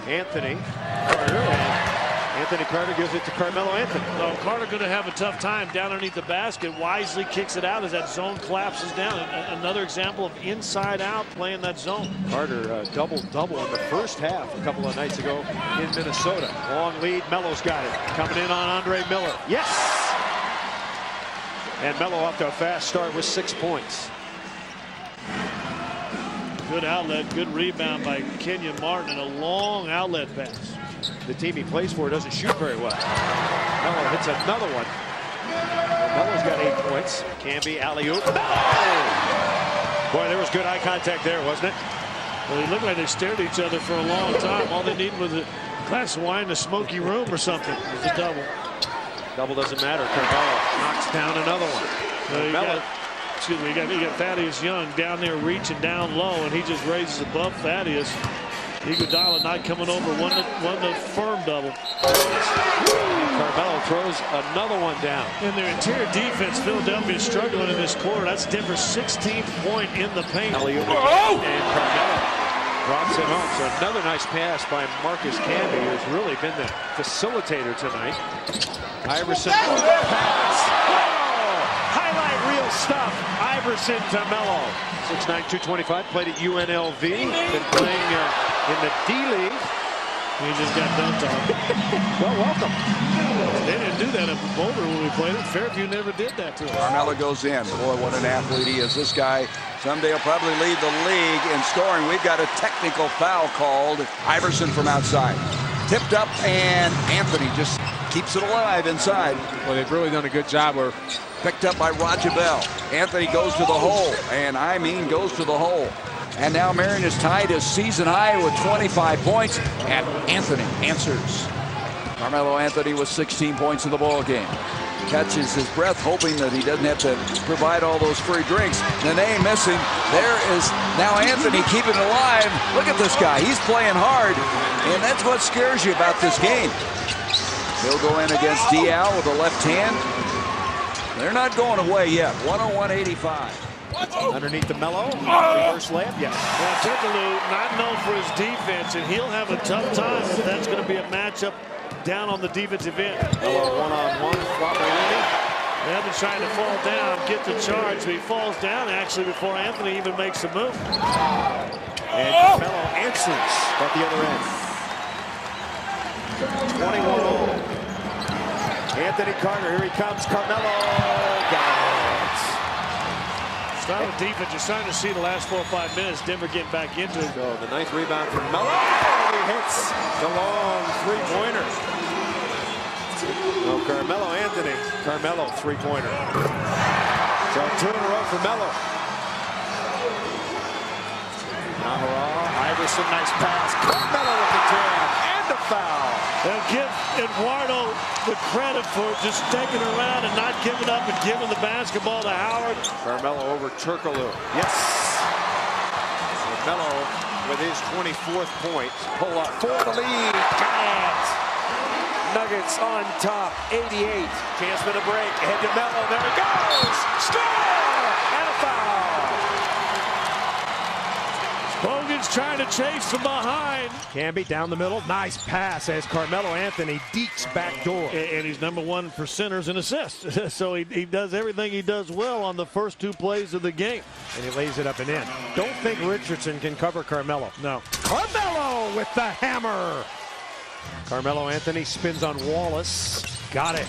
Anthony Carter, and Anthony Carter gives it to Carmelo Anthony. Well, Carter going to have a tough time down underneath the basket. Wisely kicks it out as that zone collapses down. Another example of inside out playing that zone. Carter double-double in the first half a couple of nights ago in Minnesota. Long lead, Melo's got it. Coming in on Andre Miller. Yes! And Melo off to a fast start with 6 points. Good outlet, good rebound by Kenyon Martin, and a long outlet pass. The team he plays for doesn't shoot very well. Melo hits another one. Melo's got 8 points. Camby alley-oop. Boy, there was good eye contact there, wasn't it? Well, it looked like they stared at each other for a long time. All they needed was a glass of wine in a smoky room or something. It was a double. Double doesn't matter. Carmelo knocks down another one. You got Thaddeus Young down there reaching down low, and he just raises above Thaddeus. Iguodala not coming over, one the firm double. Carmelo throws another one down. In their interior defense, Philadelphia is struggling in this quarter. That's Denver's 16th point in the paint. And Carmelo drops it home. So another nice pass by Marcus Camby, who's really been the facilitator tonight. Iverson. Pass. Highlight reel stuff. Iverson to Melo. 6'9", 225. Played at UNLV. Been playing in the D-League. He just got dunked on. Well, welcome. They didn't do that up in Boulder when we played it. Fairview never did that to us. Carmelo goes in. Boy, what an athlete he is. This guy someday will probably lead the league in scoring. We've got a technical foul called. Iverson from outside. Tipped up, and Anthony just keeps it alive inside. Well, they've really done a good job. We're picked up by Roger Bell. Anthony goes to the hole, and I mean goes to the hole. And now Marion is tied his season high with 25 points, and Anthony answers. Carmelo Anthony with 16 points in the ball game. Catches his breath, hoping that he doesn't have to provide all those free drinks. Nene missing. There is now Anthony keeping it alive. Look at this guy. He's playing hard, and that's what scares you about this game. He'll go in against Dial with the left hand. They're not going away yet. 101-85. Underneath the Melo. Reverse layup. Yes. Well, Turkoglu not known for his defense, and he'll have a tough time if that's going to be a matchup down on the defensive end. Melo one-on-one. They've been trying to fall down, get the charge, but he falls down actually before Anthony even makes a move. And Carmelo answers at the other end. 21-all. Anthony Carter, here he comes. Carmelo got it. Start with defense. You're starting to see the last 4 or 5 minutes, Denver getting back into it. So the ninth rebound from Melo. He hits the long three-pointer. Oh, Carmelo Anthony. Carmelo three-pointer. So 2 in a row for Melo. Nahara, Iverson, nice pass. Carmelo with the jam and the foul. They'll give Eduardo the credit for just sticking around and not giving up and giving the basketball to Howard. Carmelo over Turkoglu. Yes. Melo with his 24th point. Pull up for the lead. Got it. Nuggets on top. 88. Chance for the break. Ahead to Melo. There he goes. Score! And a foul. Bogan's trying to chase from behind. Camby down the middle. Nice pass as Carmelo Anthony deeks back door. And he's #1 for centers and assists. So he does everything he does well on the first 2 plays of the game. And he lays it up and in. Don't think Richardson can cover Carmelo. No. Carmelo with the hammer. Carmelo Anthony spins on Wallace. Got it.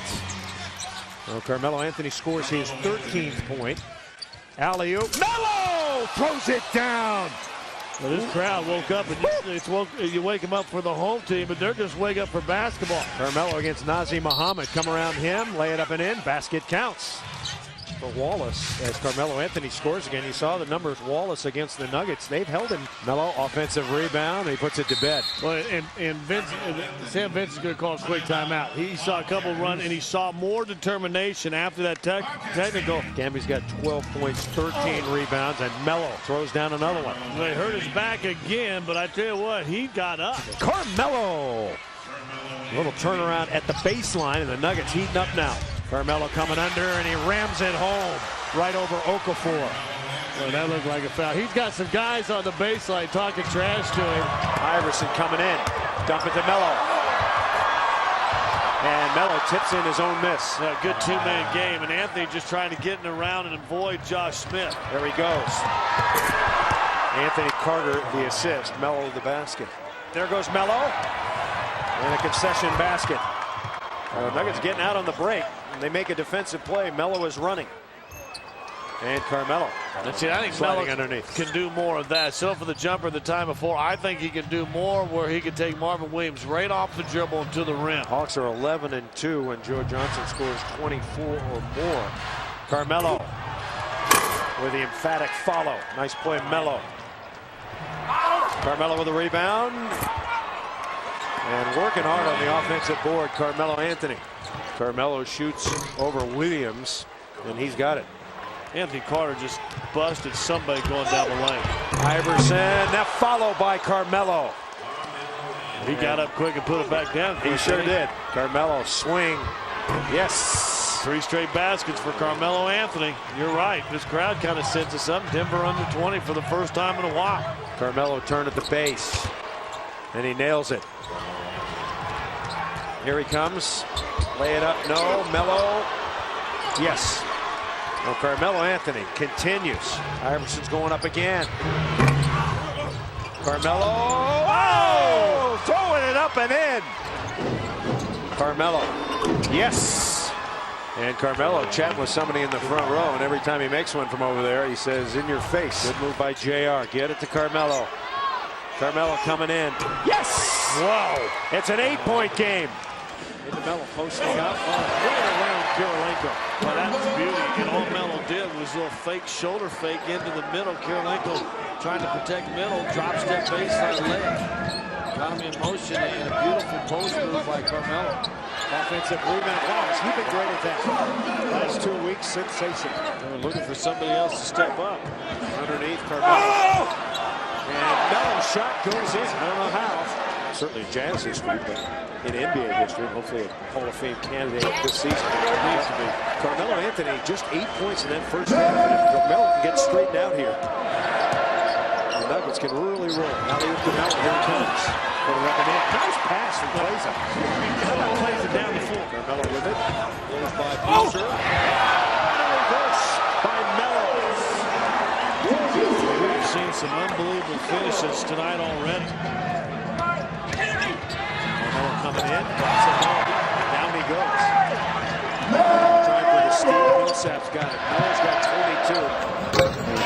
Well, Carmelo Anthony scores his 13th point. Alley-oop. Melo throws it down. Well, this crowd woke up, and you wake them up for the home team, but they're just wake up for basketball. Carmelo against Nazir Muhammad. Come around him, lay it up and in. Basket counts for Wallace as Carmelo Anthony scores again. You saw the numbers Wallace against the Nuggets. They've held him. Melo, offensive rebound. He puts it to bed. Well, and Sam Vince is going to call a quick timeout. He saw a couple run, and he saw more determination after that technical. Camby's got 12 points, 13 rebounds, and Melo throws down another one. Well, he hurt his back again, but I tell you what, he got up. Carmelo. A little turnaround at the baseline, and the Nuggets heating up now. Carmelo coming under, and he rams it home right over Okafor. Well, that looked like a foul. He's got some guys on the baseline talking trash to him. Iverson coming in. Dump it to Melo. And Melo tips in his own miss. A good two-man game, and Anthony just trying to get in around and avoid Josh Smith. There he goes. Anthony Carter, the assist. Melo, the basket. There goes Melo. And a concession basket. Nuggets getting out on the break. They make a defensive play. Melo is running. And Carmelo. And see, I think Melo can do more of that. So for the jumper the time before, I think he can do more where he can take Marvin Williams right off the dribble and to the rim. Hawks are 11-2 when Joe Johnson scores 24 or more. Carmelo with the emphatic follow. Nice play, Melo. Carmelo with a rebound. And working hard on the offensive board, Carmelo Anthony. Carmelo shoots over Williams, and he's got it. Anthony Carter just busted somebody going down the lane. Iverson, that followed by Carmelo. He got up quick and put it back down. He sure did. Carmelo swing. Yes. 3 straight baskets for Carmelo Anthony. You're right. This crowd kind of sends us up. Denver under 20 for the first time in a while. Carmelo turned at the base, and he nails it. Here he comes. Lay it up. No. Melo. Yes. Well, Carmelo Anthony continues. Iverson's going up again. Carmelo. Oh! Throwing it up and in. Carmelo. Yes. And Carmelo chatting with somebody in the front row, and every time he makes one from over there, he says, in your face. Good move by JR. Get it to Carmelo. Carmelo coming in. Yes! Wow. It's an 8-point game. Into Melo posting up. Right around Kirilenko. Well, that was beauty. And all Melo did was a little fake shoulder fake into the middle. Kirilenko trying to protect middle. Drop step baseline leg. Got him in motion and a beautiful post move by Carmelo. Offensive rebound. Wow, he's been great at that. Last 2 weeks, sensational. They're looking for somebody else to step up. Underneath Carmelo. And Melo's shot goes in. I don't know how. Certainly Jazz history, but in NBA history, hopefully a Hall of Fame candidate this season. Needs to be. Carmelo Anthony just 8 points in that first half. And if Carmelo can get straightened out here, the Nuggets can really roll. Now they look to Melo. Here he comes. Put it up and in. Nice pass from Glazer. Plays it down the floor. Carmelo with it. Goes by Boozer. And a reverse by Melo. We've seen some unbelievable finishes tonight already. Coming in, down he goes. Trying for the steal. Millsap's got it. Melo's got 22.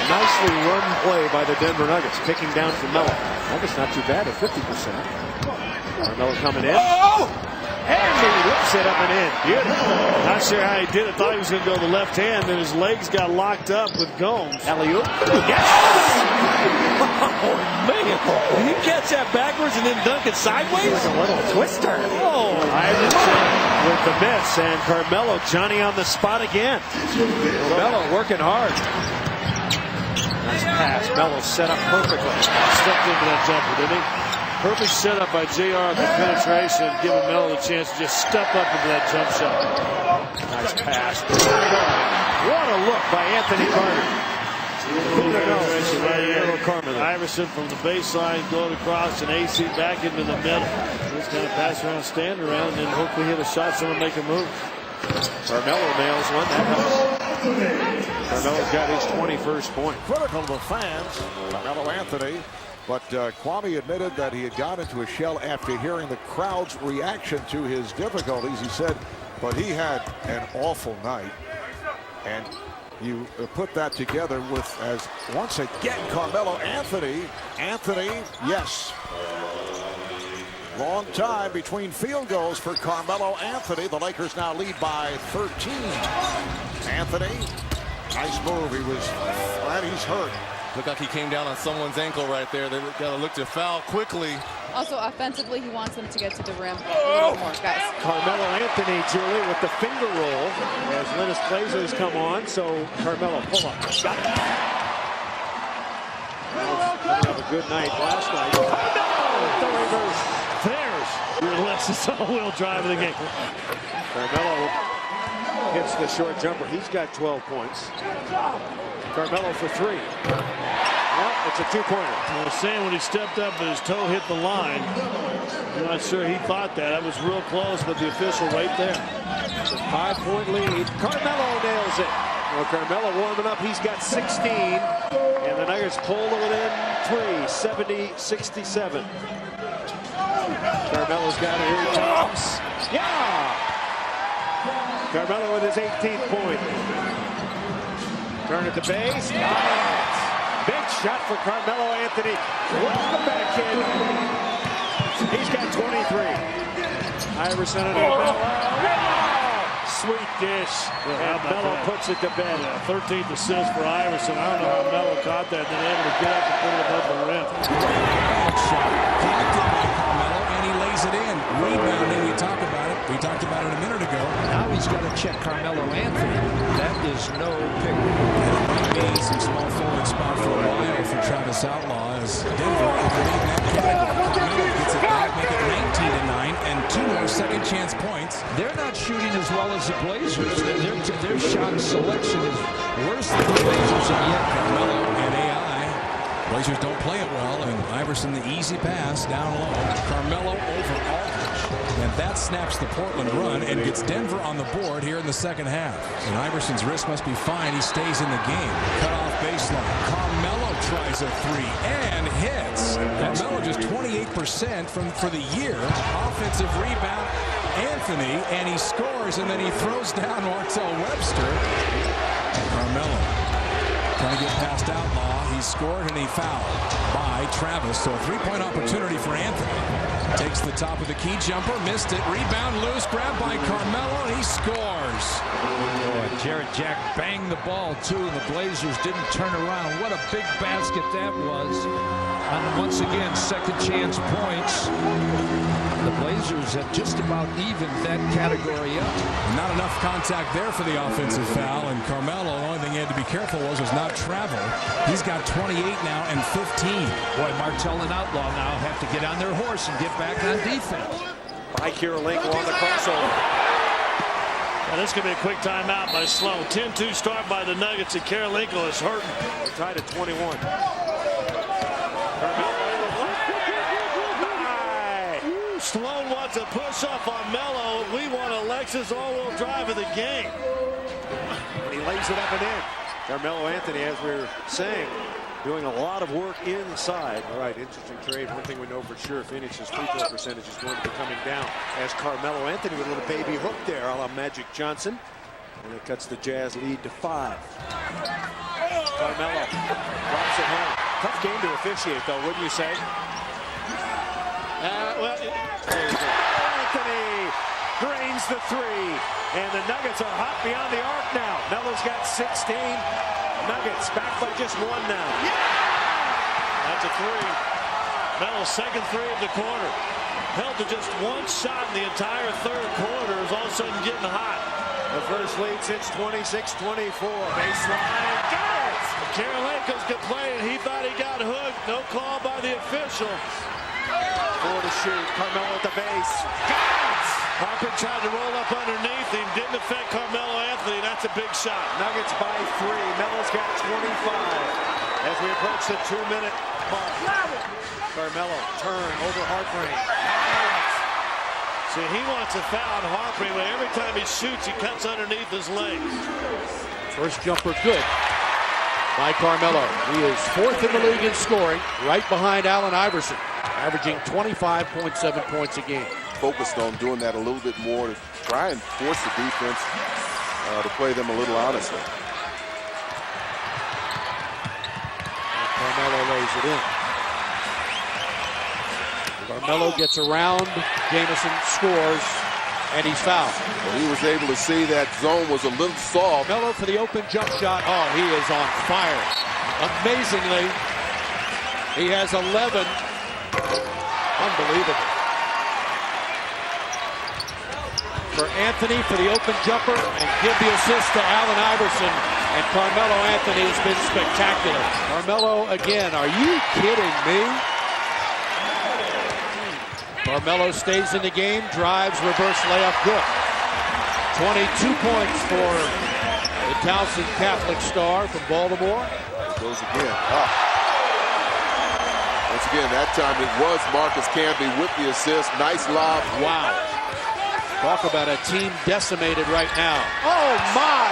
Nicely run play by the Denver Nuggets, picking down for Melo. Nuggets not too bad at 50%. Melo coming in. And he whips it up and in. Beautiful. Not sure how he did it. Thought he was going to go to the left hand, then his legs got locked up with Gomes. Alley-oop. Yes! Oh, man. Did he catch that backwards and then dunk it sideways? Like a little twister. Oh, Iverson with the miss, and Carmelo, Johnny on the spot again. Melo working hard. Nice pass. Melo set up perfectly. Stepped into that jumper, didn't he? Perfect setup by JR with the penetration, giving Melo the chance to just step up into that jump shot. Nice pass. What a look by Anthony Carter. Iverson from the baseline going across and AC back into the middle. Just kind of pass around, stand around, and then hopefully hit a shot, someone make a move. Carmelo nails one. That helps. Carmelo's got his 21st point. Critical to the fans, Carmelo Anthony. But Kwame admitted that he had got into a shell after hearing the crowd's reaction to his difficulties. He said, but he had an awful night. And You put that together with, as once again, Carmelo Anthony. Anthony, yes. Long time between field goals for Carmelo Anthony. The Lakers now lead by 13. Anthony, nice move. He was glad he's hurt. Looked like he came down on someone's ankle right there. They got to look to foul quickly. Also, offensively, he wants them to get to the rim a little more, guys. Carmelo Anthony, Julie, with the finger roll as Linus Blazers come on. So Carmelo, pull up. Got it. Have a good night last night. There's your Alexis all-wheel drive of the game. Carmelo hits the short jumper. He's got 12 points. Carmelo for three. Well, it's a two-pointer. I was saying when he stepped up and his toe hit the line, I'm not sure he thought that. That was real close, but the official right there. It's a 5-point lead. Carmelo nails it. Well, Carmelo warming up. He's got 16. And the Nuggets pull to within 3, 70-67. Carmelo's got it. Here he comes. Yeah! Carmelo with his 18th point. Turn at the base. Got it. Big shot for Carmelo Anthony. Welcome back in. He's got 23. Iverson and Melo. Sweet dish. And Melo puts it to bed. 13th assist for Iverson. I don't know how Melo caught that and then able to get up and put it above the rim. Bad shot. Blocked it by Carmelo, and he lays it in. Rebounding, we talked about it. We talked about it a minute ago. Now he's got to check Carmelo Anthony. That is no pick. Maybe some small forward spot for a while for Travis Outlaw as Denver in the lead in that category. Carmelo gets it back, make it 19-9, and 2 more second chance points. They're not shooting as well as the Blazers. Their shot selection is worse than the Blazers, and yet Carmelo and AI. Blazers don't play it well, and Iverson the easy pass down low. Carmelo over Aldridge, and that snaps the Portland run and gets Denver on the board here in the second half. And Iverson's wrist must be fine. He stays in the game. Cut off baseline. Carmelo tries a three and hits. Carmelo just 28% for the year. Offensive rebound. Anthony, and he scores, and then he throws down Martell Webster. Carmelo trying to get past Outlaw. He scored and he fouled by Travis. So a three-point opportunity for Anthony. Takes the top of the key jumper, missed it. Rebound loose, grabbed by Carmelo, and he scores. Boy, Jarrett Jack banged the ball too, and the Blazers didn't turn around. What a big basket that was. And once again, second chance points. The Blazers have just about evened that category up. Not enough contact there for the offensive foul, and Carmelo, the only thing he had to be careful was not travel. He's got 28 now and 15. Boy, Martell and Outlaw now have to get on their horse and get back on defense. By Kirilenko on the crossover. Now this could be a quick timeout by Sloan. 10-2 start by the Nuggets, and Kirilenko is hurting. We're tied at 21. Sloan wants a push-up on Melo. We want Alexis all-wheel drive of the game. And he lays it up and in. Carmelo Anthony, as we were saying, doing a lot of work inside. All right, interesting trade. One thing we know for sure, Phoenix's free throw percentage is going to be coming down as Carmelo Anthony with a little baby hook there, a la Magic Johnson. And it cuts the Jazz lead to 5. Carmelo drops it home. Tough game to officiate, though, wouldn't you say? Anthony drains the three, and the Nuggets are hot beyond the arc now. Melo's got 16. Nuggets back by just 1 now. That's a three. Melo's second three of the quarter. Held to just 1 shot in the entire third quarter. Is all of a sudden getting hot. The first lead since 26-24. Baseline. Got it! Kirilenko's complaining. He thought he got hooked. No call by the official. 4 to shoot. Carmelo at the base. Got it! Harper tried to roll up underneath him. Didn't affect Carmelo Anthony. That's a big shot. Nuggets by 3. Melo's got 25. As we approach the 2-minute mark. Carmelo turn over Harper. See, he wants a foul on Harper, but every time he shoots, he cuts underneath his legs. First jumper good by Carmelo. He is 4th in the league in scoring, right behind Allen Iverson, averaging 25.7 points a game. Focused on doing that a little bit more to try and force the defense to play them a little honestly. Carmelo lays it in. Carmelo gets around. Jamison scores, and he's fouled. Well, he was able to see that zone was a little soft. Melo for the open jump shot. Oh, he is on fire. Amazingly, he has 11. Unbelievable. For Anthony for the open jumper, and give the assist to Allen Iverson. And Carmelo Anthony has been spectacular. Carmelo again, are you kidding me? Carmelo stays in the game, drives, reverse layup, good. 22 points for the Towson Catholic star from Baltimore. Goes again. Once again, that time it was Marcus Camby with the assist. Nice lob. Wow. Talk about a team decimated right now. Oh, my!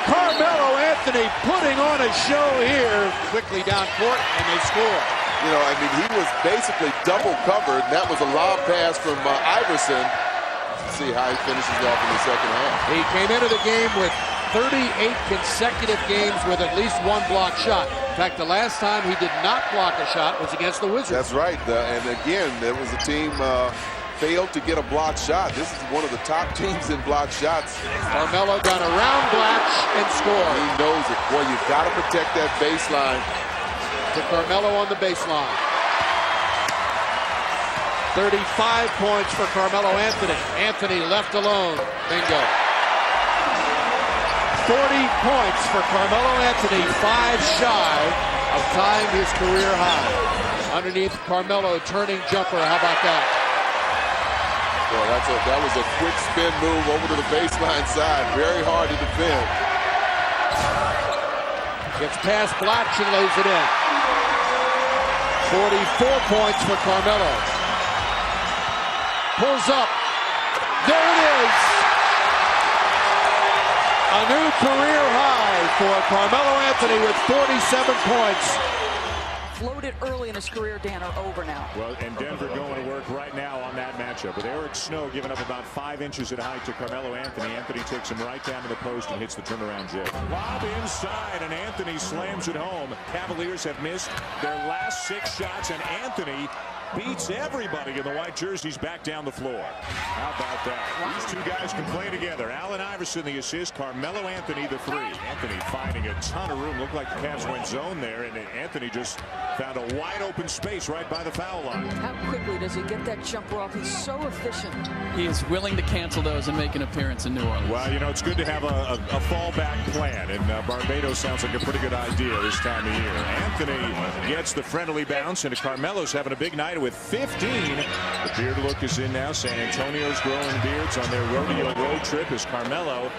Carmelo Anthony putting on a show here. Quickly down court, and they score. You know, I mean, he was basically double covered, and that was a lob pass from Iverson. Let's see how he finishes off in the second half. He came into the game with 38 consecutive games with at least one block shot. In fact, the last time he did not block a shot was against the Wizards. That's right. And again, there was a team failed to get a block shot. This is one of the top teams in block shots. Carmelo got around Blatch and scored. He knows it. Boy, you've got to protect that baseline. To Carmelo on the baseline. 35 points for Carmelo Anthony. Anthony left alone. Bingo. 40 points for Carmelo Anthony, 5 shy of tying his career high. Underneath Carmelo, turning jumper. How about that? Well, that was a quick spin move over to the baseline side. Very hard to defend. Gets past Blatch and lays it in. 44 points for Carmelo. Pulls up. There it is. A new career high for Carmelo Anthony with 47 points. Floated early in his career, Dan, are over now. Well, and Denver going to work right now on that matchup with Eric Snow giving up about 5 inches at height to Carmelo Anthony. Anthony takes him right down to the post and hits the turnaround jig. Lob inside, and Anthony slams it home. Cavaliers have missed their last 6 shots, and Anthony beats everybody in the white jerseys back down the floor. How about that? These two guys can play together. Allen Iverson the assist, Carmelo Anthony the 3. Anthony finding a ton of room. Looked like the Cavs went zone there, and Anthony just found a wide open space right by the foul line. How quickly does he get that jumper off? He's so efficient. He is willing to cancel those and make an appearance in New Orleans. Well, you know, it's good to have a fallback plan, and Barbados sounds like a pretty good idea this time of year. Anthony gets the friendly bounce, and Carmelo's having a big night with 15. The beard look is in now. San Antonio's growing beards on their rodeo road trip is Carmelo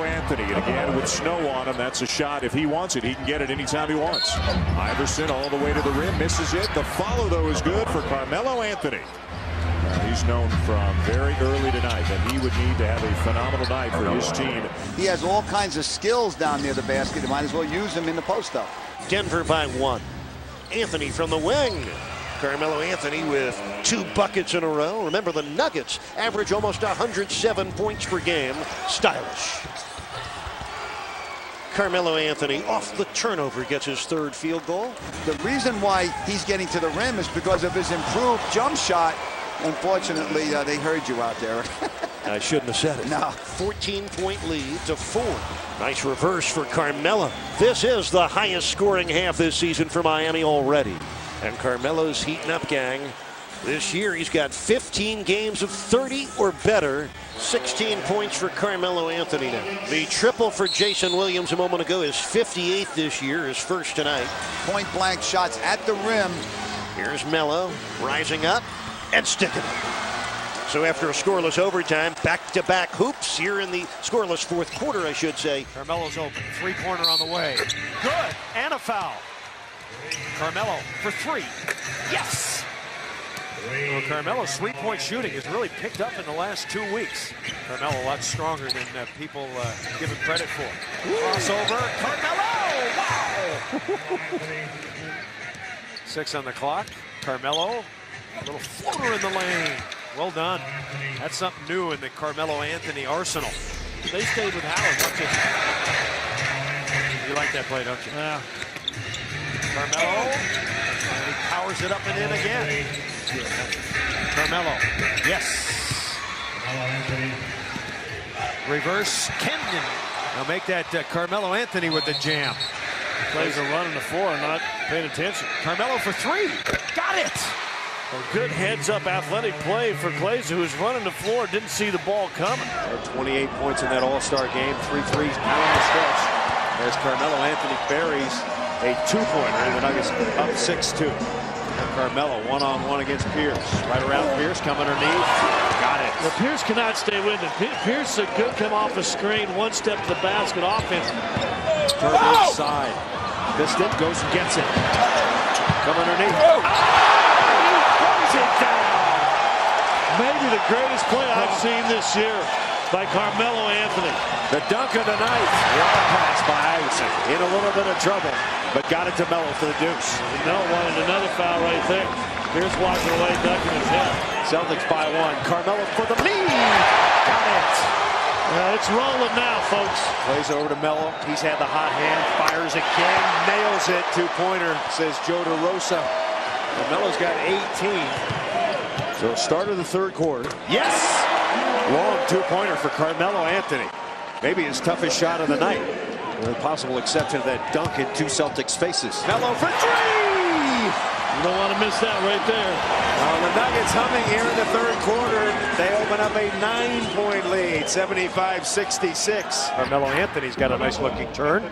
Anthony, and again with Snow on him, that's a shot. If he wants it, he can get it anytime he wants. Iverson all the way to the rim, misses it. The follow, though, is good for Carmelo Anthony. He's known from very early tonight that he would need to have a phenomenal night for his team. He has all kinds of skills down near the basket. You might as well use him in the post-up. Denver by 1. Anthony from the wing. Carmelo Anthony with 2 buckets in a row. Remember, the Nuggets average almost 107 points per game. Stylish. Carmelo Anthony off the turnover gets his 3rd field goal. The reason why he's getting to the rim is because of his improved jump shot. Unfortunately, they heard you out there. I shouldn't have said it. No. 14-point lead to 4. Nice reverse for Carmelo. This is the highest scoring half this season for Miami already. And Carmelo's heating up, gang. This year he's got 15 games of 30 or better. 16 points for Carmelo Anthony now. The triple for Jason Williams a moment ago is 58th this year, his first tonight. Point blank shots at the rim. Here's Melo rising up and sticking it. So after a scoreless overtime, back-to-back hoops here in the scoreless 4th quarter, I should say. Carmelo's open. 3-pointer on the way. Good. And a foul. Carmelo for 3. Yes! Well, Carmelo's 3-point shooting has really picked up in the last 2 weeks. Carmelo a lot stronger than people give him credit for. Crossover. Carmelo! Wow! 6 on the clock. Carmelo, a little floater in the lane. Well done. That's something new in the Carmelo Anthony arsenal. They stayed with Howard, don't you? You like that play, don't you? Yeah. Carmelo. And he powers it up and in again. Carmelo. Yes. Reverse Kenyon. Now make that Carmelo Anthony with the jam. Plays are running the floor and not paying attention. Carmelo for three. Got it. A good heads-up athletic play for Glazer, who's running the floor, didn't see the ball coming. Had 28 points in that All-Star game, 3 threes down the stretch. As Carmelo Anthony buries a two-pointer, and the Nuggets up 6-2. Carmelo one-on-one against Pierce. Right around Pierce, come underneath. Got it. Well, Pierce cannot stay with him. Pierce is a good come off a screen, one step to the basket offense. Turn inside. Piston goes and gets it. Come underneath. It down. Maybe the greatest play I've seen this year by Carmelo Anthony. The dunk of the night. What a pass by Iverson. In a little bit of trouble, but got it to Melo for the deuce. Melo wanted another foul right there. Pierce walking away, ducking his head. Celtics by one. Carmelo for the lead. Got it. Well, it's rolling now, folks. Plays over to Melo. He's had the hot hand. Fires again. Nails it. Two-pointer, says Joe DeRosa. And Melo's got 18. So start of the third quarter. Yes! Long two-pointer for Carmelo Anthony. Maybe his toughest shot of the night. With a possible exception of that dunk in two Celtics faces. Melo for three! You don't want to miss that right there. Well, the Nuggets humming here in the third quarter. They open up a 9-point lead, 75-66. Carmelo Anthony's got a nice-looking turn.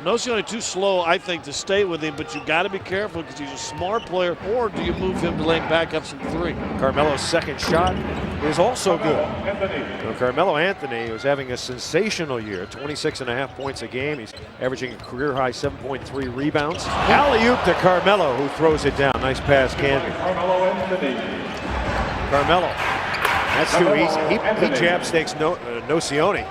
No's only too slow, I think, to stay with him, but you got to be careful because he's a smart player. Or do you move him to lane back up some three? Carmelo's second shot is also good. So Carmelo Anthony was having a sensational year, 26.5 points a game. He's averaging a career-high 7.3 rebounds. Alley-oop to Carmelo, who throws it down. Nice pass, Canby. Carmelo. That's too easy. He jab stakes Nocioni.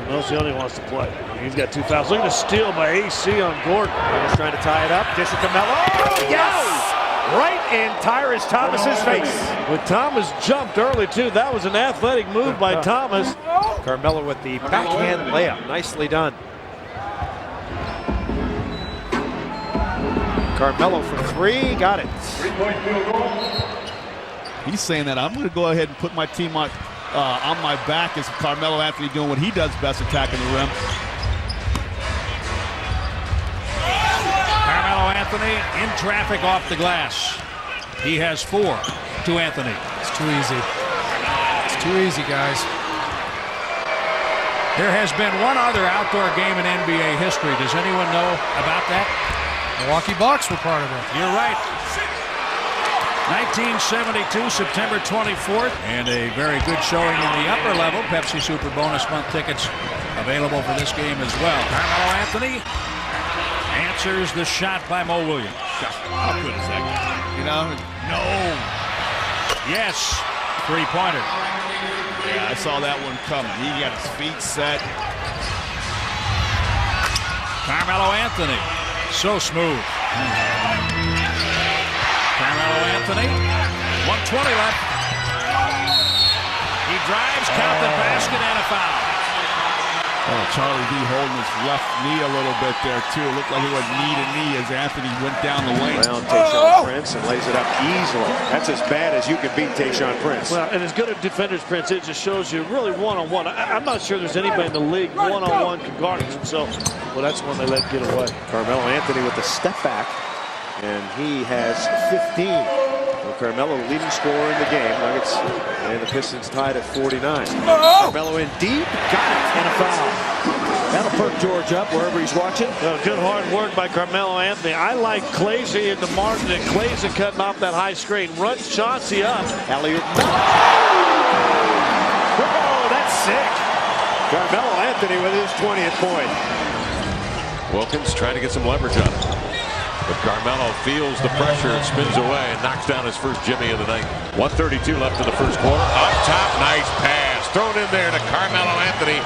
Nocioni wants to play. He's got 2 fouls. Look at the steal by AC on Gordon. He's trying to tie it up. Dish it to Melo. Oh, yes! Right in Tyrese Thomas's face. But Thomas jumped early, too. That was an athletic move by Thomas. Carmelo with the backhand layup. Nicely done. Carmelo for three. Got it. He's saying that I'm going to go ahead and put my team on my back as Carmelo Anthony doing what he does best, attacking the rim. Carmelo Anthony in traffic off the glass. He has 4 to Anthony. It's too easy. It's too easy, guys. There has been one other outdoor game in NBA history. Does anyone know about that? Milwaukee Bucks were part of it. You're right. 1972, September 24th, and a very good showing in the upper level. Pepsi Super Bonus Month tickets available for this game as well. Carmelo Anthony answers the shot by Mo Williams. How good is that guy? You know? No. Yes. Three-pointer. Yeah, I saw that one coming. He got his feet set. Carmelo Anthony. So smooth. Carmelo Anthony, 1:20 left. He drives, count the basket, and a foul. Oh, Charlie D holding his left knee a little bit there, too. It looked like he went knee to knee as Anthony went down the lane. Brown takes on Prince and lays it up easily. That's as bad as you can beat Tayshaun Prince. Well, and as good a defender's Prince, it just shows you really one-on-one. I'm not sure there's anybody in the league one-on-one can guard himself. Well, that's when they let get away. Carmelo Anthony with the step back. And he has 15. Well, Carmelo, leading scorer in the game. Nuggets and the Pistons tied at 49. Carmelo in deep. Got it. And a foul. That'll perk George up wherever he's watching. Well, good hard work by Carmelo Anthony. I like Glazer in the margin, and Glazer cutting off that high screen. Runs Chauncey up. Alley-oop. Oh, that's sick. Carmelo Anthony with his 20th point. Wilkins trying to get some leverage on it. But Carmelo feels the pressure and spins away and knocks down his first Jimmy of the night. 1:32 left in the first quarter. Up top, nice pass. Thrown in there to Carmelo Anthony.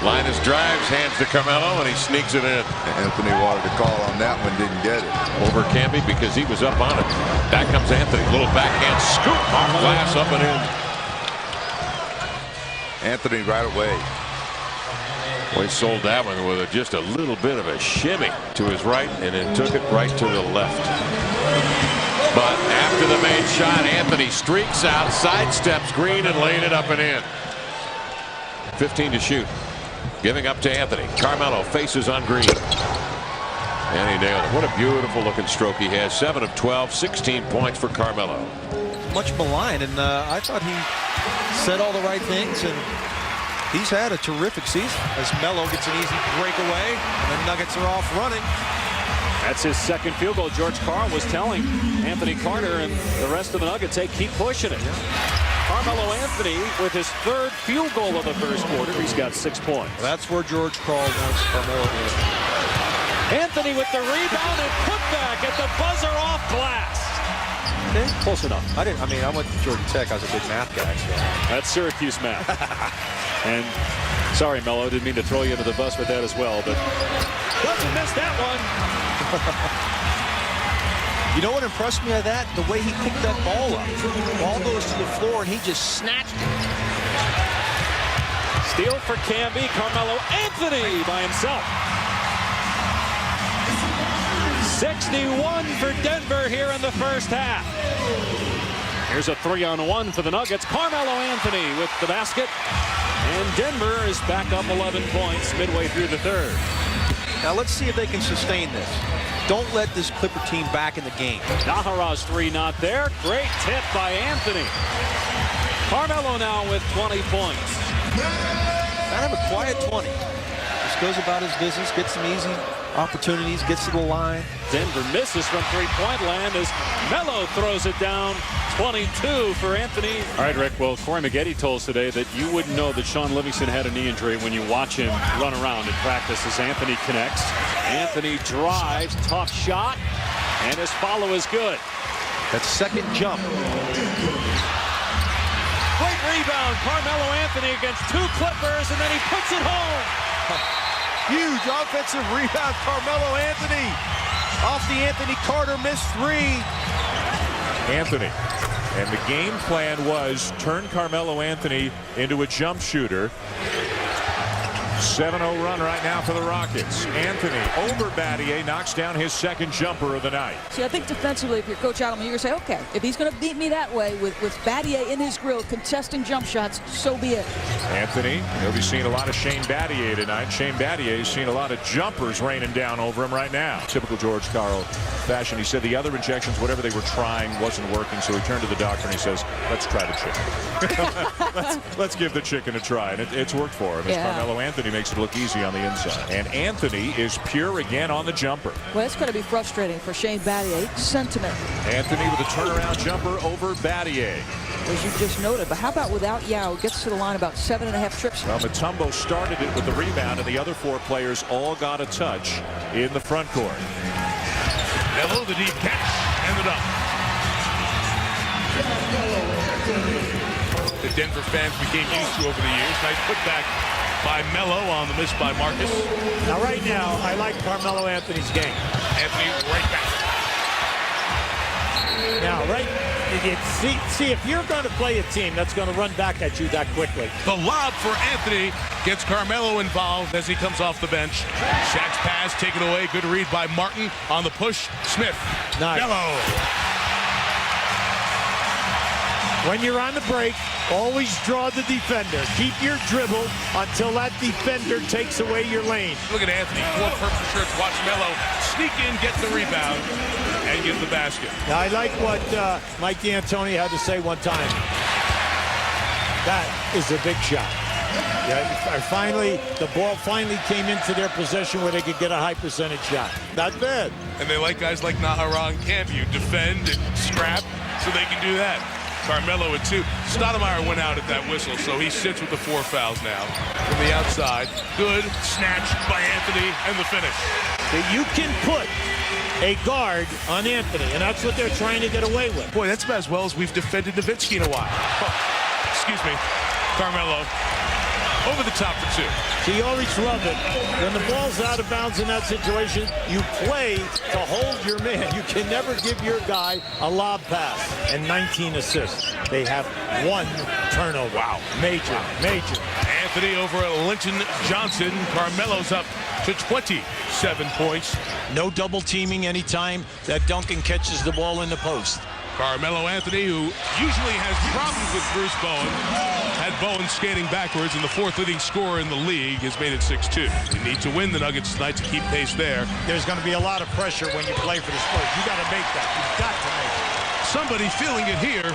Linus drives, hands to Carmelo, and he sneaks it in. Anthony wanted to call on that one, didn't get it. Over Camby because he was up on it. Back comes Anthony. Little backhand scoop off glass, up and in. Anthony right away. Well, he sold that one with just a little bit of a shimmy to his right and then took it right to the left. But after the made shot, Anthony streaks out, sidesteps Green, and laid it up and in. 15 to shoot. Giving up to Anthony. Carmelo faces on Green. And he nailed it. What a beautiful looking stroke he has. 7 of 12, 16 points for Carmelo. Much maligned, and I thought he said all the right things, and he's had a terrific season as Melo gets an easy breakaway, and the Nuggets are off running. That's his second field goal. George Karl was telling Anthony Carter and the rest of the Nuggets, hey, keep pushing it. Carmelo Anthony with his third field goal of the first quarter. He's got 6 points. That's where George Karl wants Carmelo in. Anthony with the rebound and putback at the buzzer off glass. Okay, close enough. I went to Georgia Tech. I was a big math guy. So. That's Syracuse math. And sorry, Melo, didn't mean to throw you into the bus with that as well, but doesn't miss that one. You know what impressed me of that? The way he picked that ball up. The ball goes to the floor and he just snatched it. Steal for Camby. Carmelo Anthony by himself. 61 for Denver here in the first half. Here's a 3-on-1 for the Nuggets. Carmelo Anthony with the basket. And Denver is back up 11 points midway through the third. Now let's see if they can sustain this. Don't let this Clipper team back in the game. Nahara's three not there. Great tip by Anthony. Carmelo now with 20 points. Kind of a quiet 20. Just goes about his business, gets some easy opportunities, gets to the line. Denver misses from three-point land as Melo throws it down. 22 for Anthony. All right, Rick. Well, Corey Maggette told us today that you wouldn't know that Sean Livingston had a knee injury when you watch him run around in practice as Anthony connects. Anthony drives, tough shot, and his follow is good. That second jump. Great rebound. Carmelo Anthony against two Clippers, and then he puts it home. Huge offensive rebound, Carmelo Anthony. Off the Anthony Carter missed three. Anthony. And the game plan was turn Carmelo Anthony into a jump shooter. 7-0 run right now for the Rockets. Anthony over Battier, knocks down his second jumper of the night. See, I think defensively, if you're Coach Adelman, you're going to say, okay, if he's going to beat me that way with Battier in his grill contesting jump shots, so be it. Anthony, he'll be seeing a lot of Shane Battier tonight. Shane Battier's seen a lot of jumpers raining down over him right now. Typical George Karl fashion. He said the other injections, whatever they were trying, wasn't working, so he turned to the doctor and he says, let's try the chicken. let's give the chicken a try, and it's worked for him. As Carmelo Anthony makes it look easy on the inside. And Anthony is pure again on the jumper. Well, it's going to be frustrating for Shane Battier. Sentiment. Anthony with a turnaround jumper over Battier. As you just noted, but how about without Yao? Gets to the line about 7.5 trips. Well, Mutombo started it with the rebound, and the other four players all got a touch in the front court. Melo, the deep catch, and the dunk. The Denver fans became used to over the years. Nice putback by Melo on the miss by Marcus. Now, right now, I like Carmelo Anthony's game. Anthony right back. Now, see, if you're going to play a team that's going to run back at you that quickly. The lob for Anthony gets Carmelo involved as he comes off the bench. Shaq's pass taken away. Good read by Martin on the push. Smith. Nice. Melo. When you're on the break, always draw the defender. Keep your dribble until that defender takes away your lane. Look at Anthony. 4 purple shirts. Watch Melo sneak in, get the rebound, and get the basket. Now, I like what Mike D'Antoni had to say one time. That is a big shot. The ball finally came into their possession where they could get a high percentage shot. Not bad. And they like guys like Nahara and Camby who defend and scrap so they can do that. Carmelo at 2. Stoudemire went out at that whistle, so he sits with the 4 fouls now. From the outside, good snatch by Anthony, and the finish. You can put a guard on Anthony, and that's what they're trying to get away with. Boy, that's about as well as we've defended Nowitzki in a while. Excuse me. Carmelo over the top for 2. So you always love it. When the ball's out of bounds in that situation, you play to hold your man. You can never give your guy a lob pass. And 19 assists. They have 1 turnover. Wow. Major. Anthony over Linton Johnson. Carmelo's up to 27 points. No double teaming anytime that Duncan catches the ball in the post. Carmelo Anthony, who usually has problems with Bruce Bowen, had Bowen skating backwards, and the fourth leading scorer in the league has made it 6-2. They need to win the Nuggets tonight to keep pace there. There's going to be a lot of pressure when you play for the Spurs. You got to make that. You've got to make it. Somebody feeling it here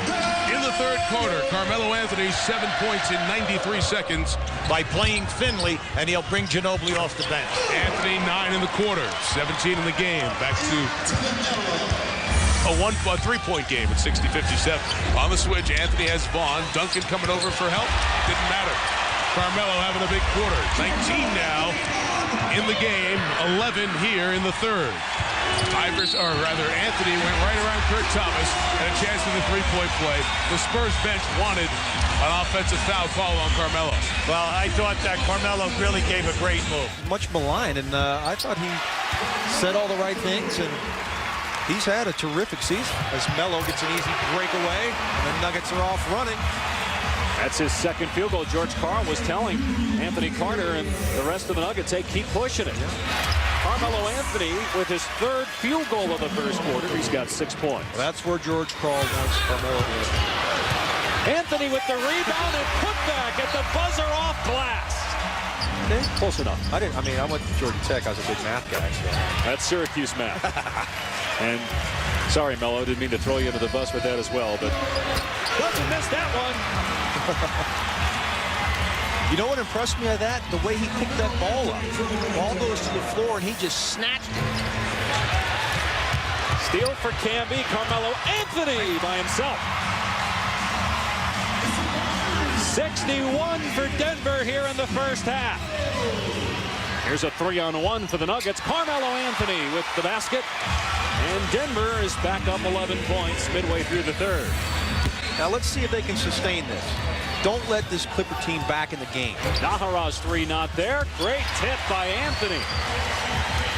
in the third quarter. Carmelo Anthony, 7 points in 93 seconds. By playing Finley, and he'll bring Ginobili off the bench. Anthony, 9 in the quarter, 17 in the game. Back to a three-point game at 60-57. On the switch, Anthony has Vaughn. Duncan coming over for help. Didn't matter. Carmelo having a big quarter. 19 now in the game. 11 here in the third. Anthony went right around Kurt Thomas and a chance in the three-point play. The Spurs bench wanted an offensive foul call on Carmelo. Well, I thought that Carmelo really gave a great move. Much maligned, and I thought he said all the right things, and he's had a terrific season as Melo gets an easy breakaway, and the Nuggets are off running. That's his second field goal. George Karl was telling Anthony Carter and the rest of the Nuggets, hey, keep pushing it. Carmelo Anthony with his third field goal of the first quarter. He's got 6 points. That's where George Karl wants Carmelo. Anthony with the rebound and putback at the buzzer off glass. Okay. Close enough. I went to Georgia Tech. I was a big math guy. So. That's Syracuse math. And sorry, Melo, didn't mean to throw you into the bus with that as well, but doesn't miss that one. You know what impressed me of that? The way he picked that ball up. The ball goes to the floor, and he just snatched it. Steal for Camby. Carmelo Anthony by himself. 61 for Denver here in the first half. Here's a 3-on-1 for the Nuggets. Carmelo Anthony with the basket. And Denver is back up 11 points midway through the third. Now let's see if they can sustain this. Don't let this Clipper team back in the game. Nahara's three not there. Great tip by Anthony.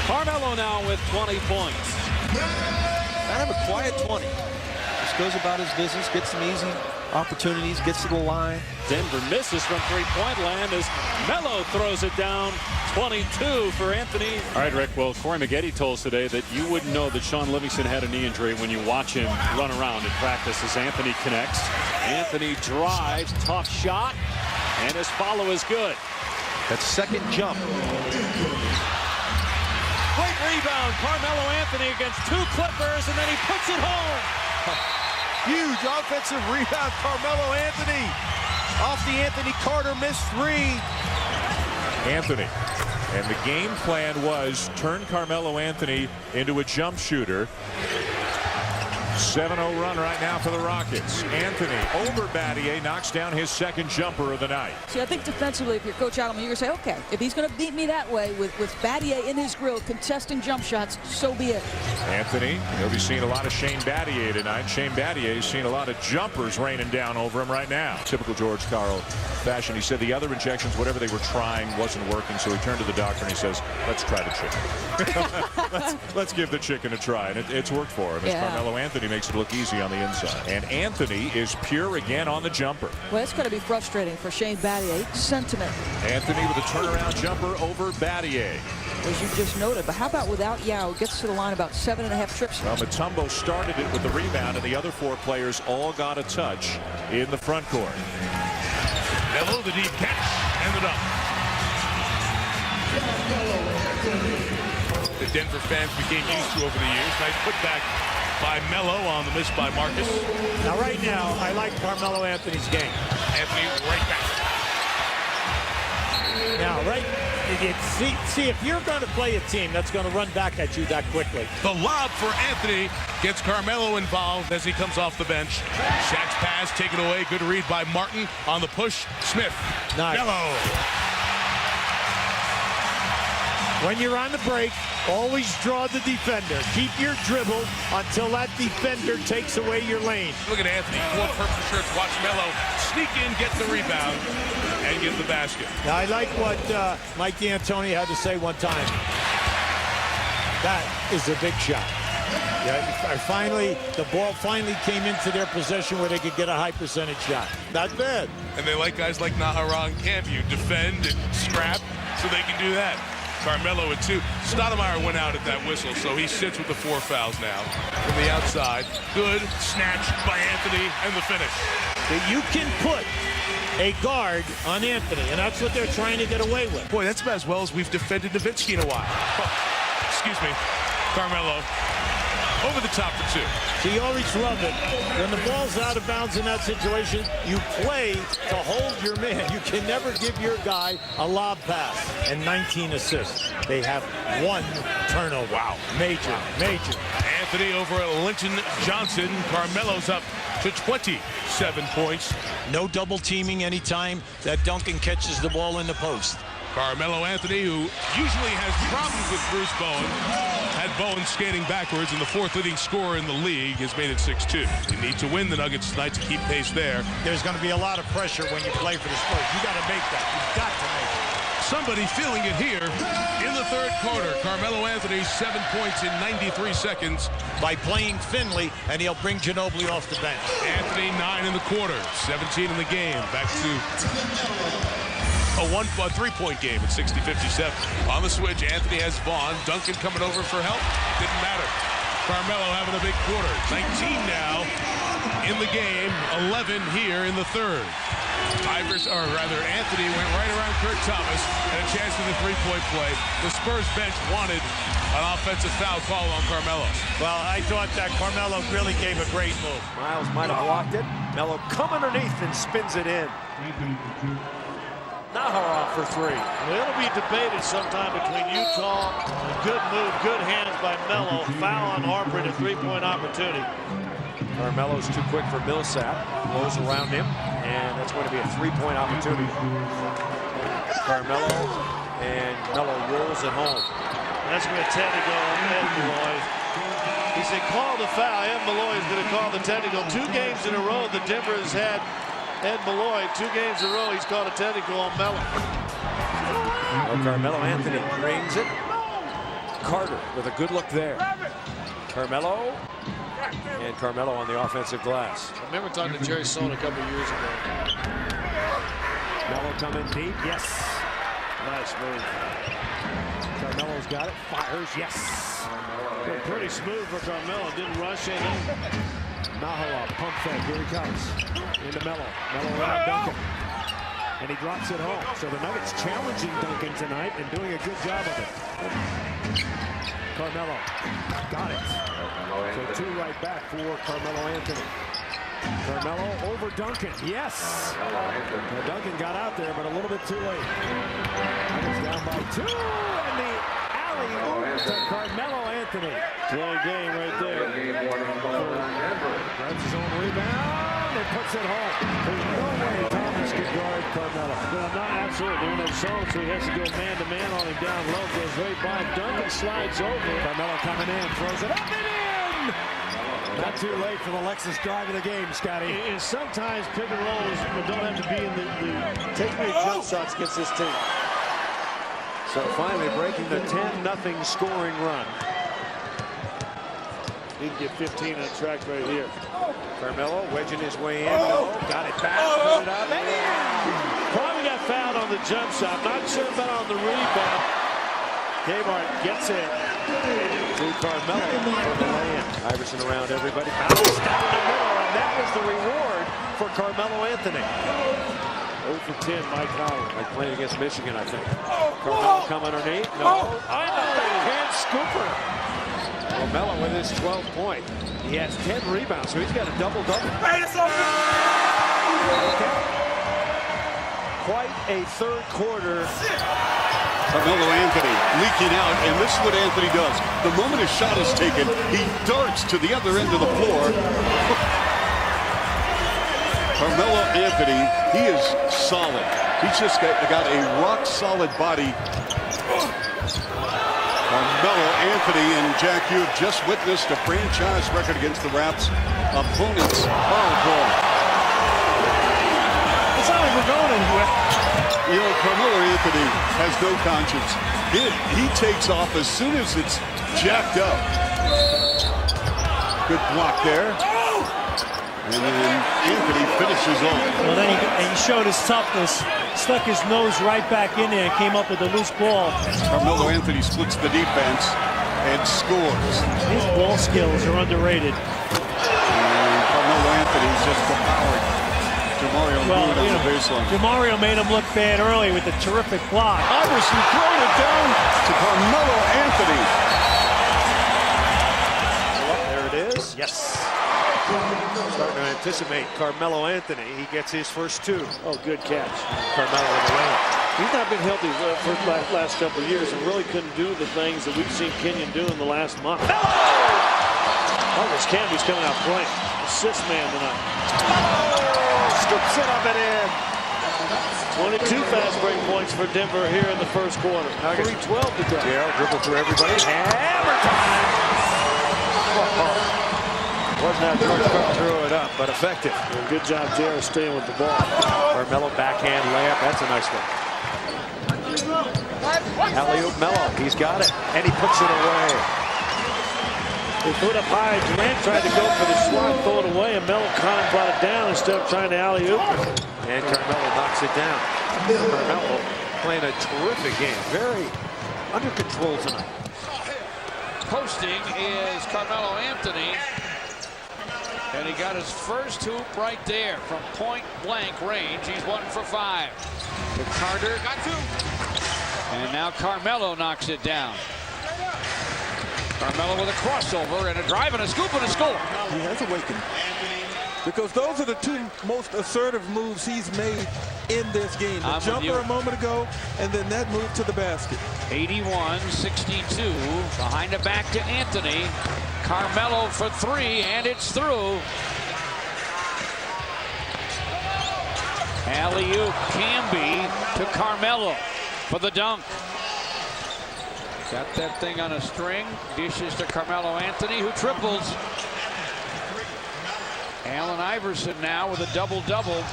Carmelo now with 20 points. Kind of a quiet 20. Just goes about his business, gets some easy opportunities, gets to the line. Denver misses from three-point land as Melo throws it down. 22 for Anthony. All right, Rick. Well, Corey Maggette told us today that you wouldn't know that Sean Livingston had a knee injury when you watch him run around in practice as Anthony connects. Anthony drives, tough shot, and his follow is good. That second jump. Great rebound. Carmelo Anthony against two Clippers, and then he puts it home. Huge offensive rebound, Carmelo Anthony. Off the Anthony Carter missed three. Anthony. And the game plan was turn Carmelo Anthony into a jump shooter. 7-0 run right now for the Rockets. Anthony over Battier, knocks down his second jumper of the night. See, I think defensively, if you're Coach Allen, you're going to say, okay, if he's going to beat me that way with Battier in his grill, contesting jump shots, so be it. Anthony, he'll be seeing a lot of Shane Battier tonight. Shane Battier is seeing a lot of jumpers raining down over him right now. Typical George Karl fashion. He said the other injections, whatever they were trying, wasn't working, so he turned to the doctor and he says, let's try the chicken. let's give the chicken a try, and it's worked for him. As Carmelo Anthony makes it look easy on the inside. And Anthony is pure again on the jumper. Well, it's going to be frustrating for Shane Battier. Sentiment. Anthony with a turnaround jumper over Battier. As you just noted, but how about without Yao? Gets to the line about 7.5 trips. Well, Mutombo started it with the rebound, and the other four players all got a touch in the front court. Melo, the deep catch, and the dunk. The Denver fans became used to over the years. Nice putback by Melo on the miss by Marcus. Now, right now, I like Carmelo Anthony's game. Anthony right back. Now, see, if you're going to play a team that's going to run back at you that quickly. The lob for Anthony gets Carmelo involved as he comes off the bench. Shaq's pass taken away. Good read by Martin on the push. Smith. Nice. Melo. When you're on the break, always draw the defender. Keep your dribble until that defender takes away your lane. Look at Anthony. 4 purple shirts. Watch Melo sneak in, get the rebound, and get the basket. Now, I like what Mike D'Antoni had to say one time. That is a big shot. Yeah, finally, the ball finally came into their possession where they could get a high percentage shot. Not bad. And they like guys like Naharan Cambu defend and scrap, so they can do that. Carmelo at 2. Stoudemire went out at that whistle, so he sits with the 4 fouls now from the outside. Good snatch by Anthony and the finish. That you can put a guard on Anthony, and that's what they're trying to get away with. Boy, that's about as well as we've defended Nowitzki in a while. Excuse me. Carmelo over the top for 2. So you always love it. When the ball's out of bounds in that situation, you play to hold your man. You can never give your guy a lob pass. And 19 assists. They have 1 turnover. Wow. Major. Anthony over at Linton Johnson. Carmelo's up to 27 points. No double teaming anytime that Duncan catches the ball in the post. Carmelo Anthony, who usually has problems with Bruce Bowen, had Bowen skating backwards, and the 4th leading scorer in the league has made it 6-2. You need to win the Nuggets tonight to keep pace there. There's going to be a lot of pressure when you play for the Spurs. You got to make that. You've got to make it. Somebody feeling it here in the 3rd quarter. Carmelo Anthony, 7 points in 93 seconds. By playing Finley, and he'll bring Ginobili off the bench. Anthony, 9 in the quarter, 17 in the game. Back to a 3-point game at 60-57. On the switch, Anthony has Vaughn. Duncan coming over for help. Didn't matter. Carmelo having a big quarter. 19 now in the game. 11 here in the 3rd. Anthony went right around Kurt Thomas and a chance for the 3-point play. The Spurs bench wanted an offensive foul call on Carmelo. Well, I thought that Carmelo really gave a great move. Miles might have blocked it. Melo come underneath and spins it in. Naharan for 3. Well, it'll be debated sometime between Utah. A good move, good hands by Melo. Foul on Harper and a 3-point opportunity. Carmelo's too quick for Millsap. Blows around him, and that's going to be a 3-point opportunity. Carmelo, and Melo rolls it home. That's going to technical on Ed Malloy. He said, call the foul. Ed Malloy is going to call the technical. 2 games in a row that Denver has had Ed Malloy. 2 games in a row, he's called a technical on Melo. Carmelo Anthony brings it. Carter with a good look there. Carmelo. And Carmelo on the offensive glass. I remember talking to Jerry Sloan a couple years ago. Melo coming deep. Yes. Nice move. Carmelo's got it. Fires. Yes. Pretty smooth for Carmelo. Didn't rush in. Naharan, pump fake. Here he comes. Into Melo. Melo around Duncan. And he drops it home. So the Nuggets challenging Duncan tonight and doing a good job of it. Carmelo got it. So 2 right back for Carmelo Anthony. Carmelo over Duncan. Yes. Duncan got out there, but a little bit too late. Nuggets down by 2. And the alley-oop to Carmelo Anthony. Long game right there. Grabs his own rebound and puts it home. There's no way Thomas could guard Carmelo. Well, not absolutely. Doing no zone, so he has to go man-to-man on him down low. Goes right by. Duncan slides over. Carmelo coming in, throws it up and in! Not too late for the Lexus drive of the game, Scotty. And sometimes pick and rolls don't have to be in the take-away jump shots against this team. So finally breaking the 10-0 scoring run. He can get 15 on track right here. Carmelo wedging his way in. No, got it back. Put it up and in. Probably got fouled on the jump shot. Not sure about on the rebound. Kmart gets it to Carmelo for the lay-in. Iverson around everybody. Bounce down the middle, and that was the reward for Carmelo Anthony. 0 for 10, Mike Howard. Like playing against Michigan, I think. Carmelo coming underneath. No. Backhand scooper. Melo with his 12th point. He has 10 rebounds, so he's got a double-double. Quite a 3rd quarter. Carmelo Anthony leaking out, and this is what Anthony does. The moment his shot is taken, he darts to the other end of the floor. Carmelo Anthony, he is solid. He's just got a rock-solid body. Carmelo Anthony and Jack, you have just witnessed a franchise record against the Raps. Opponents foul ball. It's not like we're going anywhere. You know, Carmelo Anthony has no conscience. He takes off as soon as it's jacked up. Good block there. And then Anthony finishes off. Well, then he showed his toughness, stuck his nose right back in there and came up with a loose ball. Carmelo Anthony splits the defense and scores. His ball skills are underrated. And Carmelo Anthony's just devoured Jamario on the baseline. Jamario made him look bad early with a terrific block. Iverson throwing it down to Carmelo Anthony. There it is. Yes. Starting to anticipate Carmelo Anthony. He gets his first two. Oh, good catch. Carmelo in the lane. He's not been healthy for the last couple of years and really couldn't do the things that we've seen Kenyon do in the last month. Oh, this Camby's coming out playing. Assist man tonight. Scoops it up and in. 22 fast break points for Denver here in the first quarter. 3:12 to go. Yeah, dribble through everybody. Hammer time. Wasn't how George threw it up, but effective. And good job, J.R. staying with the ball. Carmelo backhand layup. That's a nice one. Alley-oop Melo. He's got it, and he puts it away. They threw it up high. Durant tried to go for the swat, throw it away, and Melo kind of brought it down instead of trying to alley-oop. And Carmelo knocks it down. Carmelo playing a terrific game. Very under control tonight. Posting is Carmelo Anthony. And he got his first hoop right there from point blank range. He's 1 for 5. To Carter. Got 2. And now Carmelo knocks it down. Carmelo with a crossover and a drive and a scoop and a score. He has awakened. Because those are the two most assertive moves he's made in this game. The jumper a moment ago, and then that move to the basket. 81-62. Behind the back to Anthony. Carmelo for 3, and it's through. Alley-oop Camby to Carmelo for the dunk. Got that thing on a string. Dishes to Carmelo Anthony, who triples. Allen Iverson now with a double-double.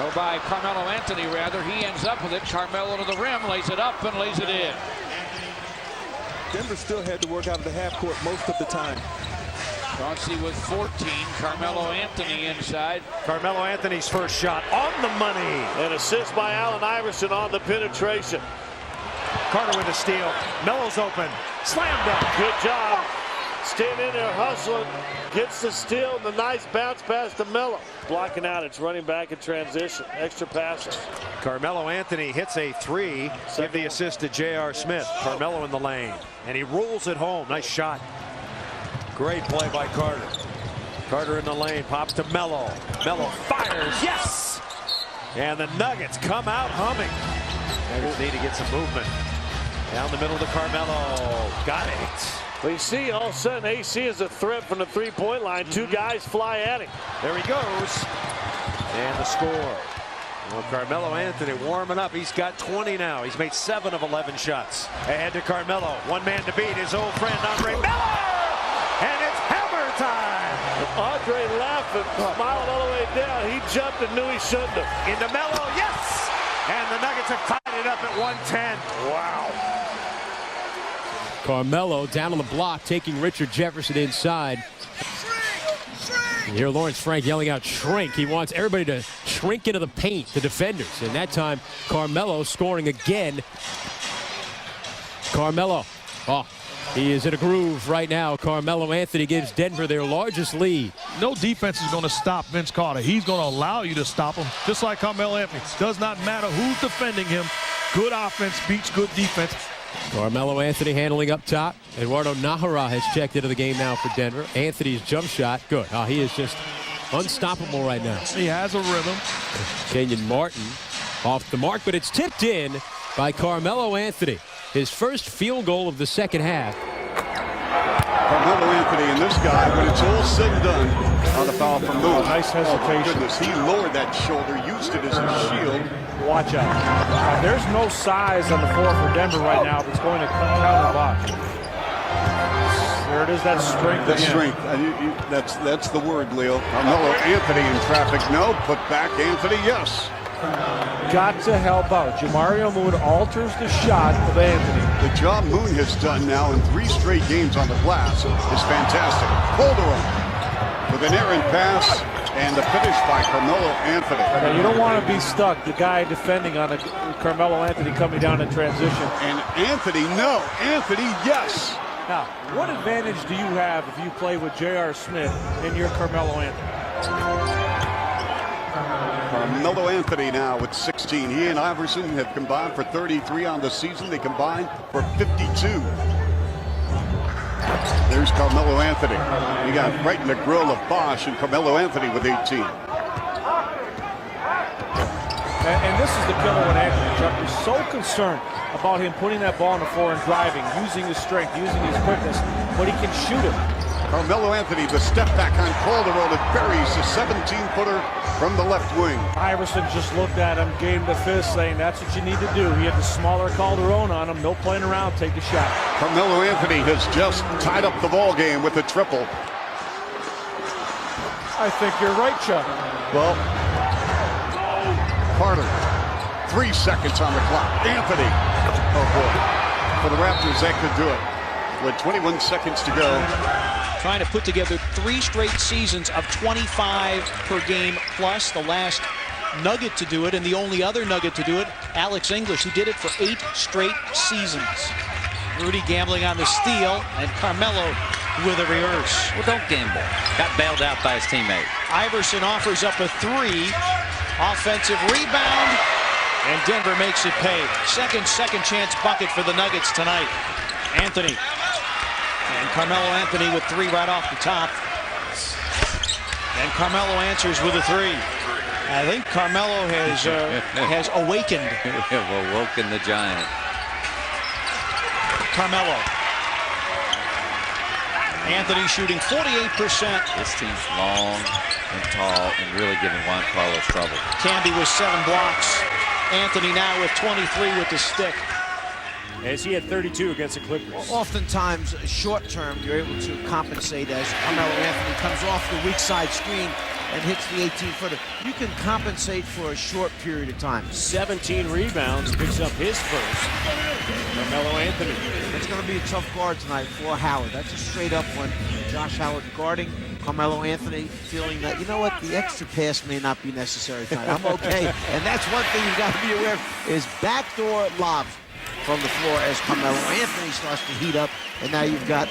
Or by Carmelo Anthony, rather. He ends up with it. Carmelo to the rim, lays it up and lays it in. Denver still had to work out of the half court most of the time. Chauncey with 14. Carmelo Anthony inside. Carmelo Anthony's first shot on the money. An assist by Allen Iverson on the penetration. Carter with a steal. Melo's open. Slam dunk. Good job. Staying in there, hustling. Gets the steal. The nice bounce pass to Melo. Blocking out. It's running back in transition. Extra passes. Carmelo Anthony hits a 3. Give the assist to J.R. Smith. Carmelo in the lane. And he rolls it home. Nice shot. Great play by Carter. Carter in the lane. Pops to Melo. Melo fires. Yes! And the Nuggets come out humming. Nuggets need to get some movement. Down the middle to Carmelo. Got it. Well, you see, all of a sudden, AC is a threat from the three-point line. Two guys fly at him. There he goes. And the score. Well, Carmelo Anthony warming up. He's got 20 now. He's made 7 of 11 shots. Ahead to Carmelo. One man to beat his old friend, Andre Miller. And it's hammer time. Andre laughing, smiling all the way down. He jumped and knew he shouldn't have. Into Melo, yes! And the Nuggets have tied it up at 110. Wow. Carmelo down on the block, taking Richard Jefferson inside. You hear Lawrence Frank yelling out, shrink. He wants everybody to shrink into the paint, the defenders. And that time, Carmelo scoring again. Carmelo. Oh, he is in a groove right now. Carmelo Anthony gives Denver their largest lead. No defense is going to stop Vince Carter. He's going to allow you to stop him, just like Carmelo Anthony. Does not matter who's defending him. Good offense beats good defense. Carmelo Anthony handling up top. Eduardo Nahara has checked into the game now for Denver. Anthony's jump shot, good. He is just unstoppable right now. He has a rhythm. Kenyon Martin off the mark, but it's tipped in by Carmelo Anthony. His first field goal of the second half. Carmelo Anthony and this guy, when it's all said and done, on the foul from Moon. Nice hesitation. Oh, goodness, he lowered that shoulder, used it as a shield. Watch out. There's no size on the floor for Denver right now that's going to counter box. There it is, that strength. That strength. That's the word, Leo. Carmelo Anthony in traffic. No, put back Anthony, yes. Got to help out. Jamario Moon alters the shot of Anthony. The job Moon has done now in 3 straight games on the glass is fantastic. Calderon with an errant pass and the finish by Carmelo Anthony. Now, you don't want to be stuck. The guy defending on Carmelo Anthony coming down in transition. And Anthony, no. Anthony, yes. Now, what advantage do you have if you play with J.R. Smith and you're Carmelo Anthony? Carmelo Anthony now with 16. He and Iverson have combined for 33 on the season. They combined for 52. There's Carmelo Anthony. He got right in the grill of Bosch, and Carmelo Anthony with 18. And this is the killer when Anthony, Chuck, is so concerned about him putting that ball on the floor and driving, using his strength, using his quickness, but he can shoot it. Carmelo Anthony, the step back on Calderon, and buries the 17-footer from the left wing. Iverson just looked at him, gave him the fist, saying that's what you need to do. He had the smaller Calderon on him, no playing around, take the shot. Carmelo Anthony has just tied up the ball game with a triple. I think you're right, Chuck. Well, Carter, 3 seconds on the clock. Anthony, oh boy, for the Raptors, that could do it. With 21 seconds to go. Trying to put together 3 straight seasons of 25 per game plus. The last Nugget to do it, and the only other Nugget to do it, Alex English. He did it for 8 straight seasons. Rudy gambling on the steal, and Carmelo with a reverse. Well, don't gamble. Got bailed out by his teammate. Iverson offers up a 3. Offensive rebound, and Denver makes it pay. Second chance bucket for the Nuggets tonight. Anthony. And Carmelo Anthony with 3 right off the top. And Carmelo answers with a 3. I think Carmelo has awakened. Awoken the giant. Carmelo. Anthony shooting 48%. This team's long and tall and really giving Juan Carlos trouble. Camby with 7 blocks. Anthony now with 23 with the stick. As he had 32 against the Clippers. Oftentimes, short term, you're able to compensate as Carmelo Anthony comes off the weak side screen and hits the 18-footer. You can compensate for a short period of time. 17 rebounds, picks up his first. Carmelo Anthony. It's going to be a tough guard tonight for Howard. That's a straight up one. Josh Howard guarding Carmelo Anthony, feeling that, you know what, the extra pass may not be necessary tonight. I'm okay. And that's one thing you've got to be aware of, is backdoor lobs from the floor as Carmelo Anthony starts to heat up, and now you've got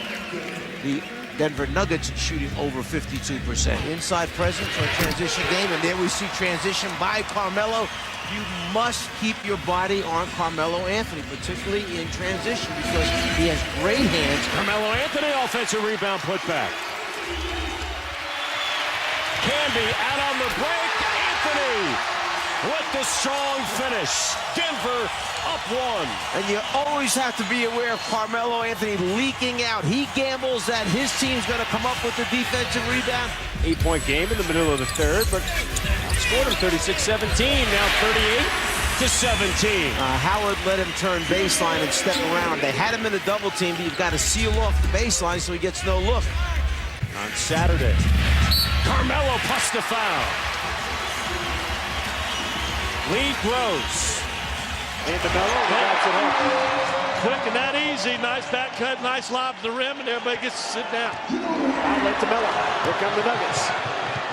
the Denver Nuggets shooting over 52%. Inside presence for a transition game, and there we see transition by Carmelo. You must keep your body on Carmelo Anthony, particularly in transition, because he has great hands. Carmelo Anthony, offensive rebound put back. Camby out on the break. Anthony with the strong finish. Denver up 1. And you always have to be aware of Carmelo Anthony leaking out. He gambles that his team's going to come up with the defensive rebound. 8-point game in the middle of the third, but scored him 36-17, now 38-17. Howard let him turn baseline and step around. They had him in a double team, but you've got to seal off the baseline so he gets no look. On Saturday, Carmelo plus the foul. Lead grows. Into Melo, backs it up. Quick and that easy. Nice back cut, nice lob to the rim, and everybody gets to sit down. Outlet to Melo. Here come the Nuggets.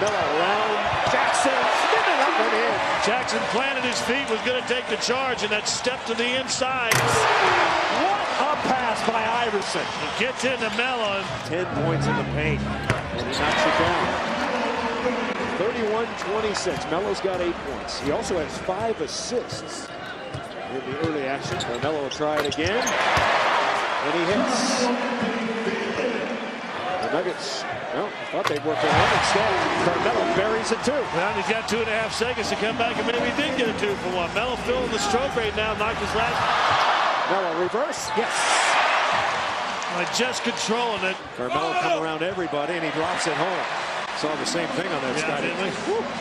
Melo around Jackson, spinning up and in. Jackson planted his feet, was going to take the charge, and that step to the inside. What a pass by Iverson. It gets into Melo. 10 points in the paint, and he knocks it down. 31-26. Melo's got 8 points. He also has 5 assists in the early action. Melo will try it again, and he hits. The Nuggets, well, I thought they'd work it out. Instead, Carmelo buries it too. Well, he's got 2.5 seconds to come back, and maybe he did get a 2 for 1. Melo filling the stroke rate now, knocked his last. Melo reverse, yes. Just controlling it. Carmelo come around everybody, and he drops it home. Saw the same thing on that side.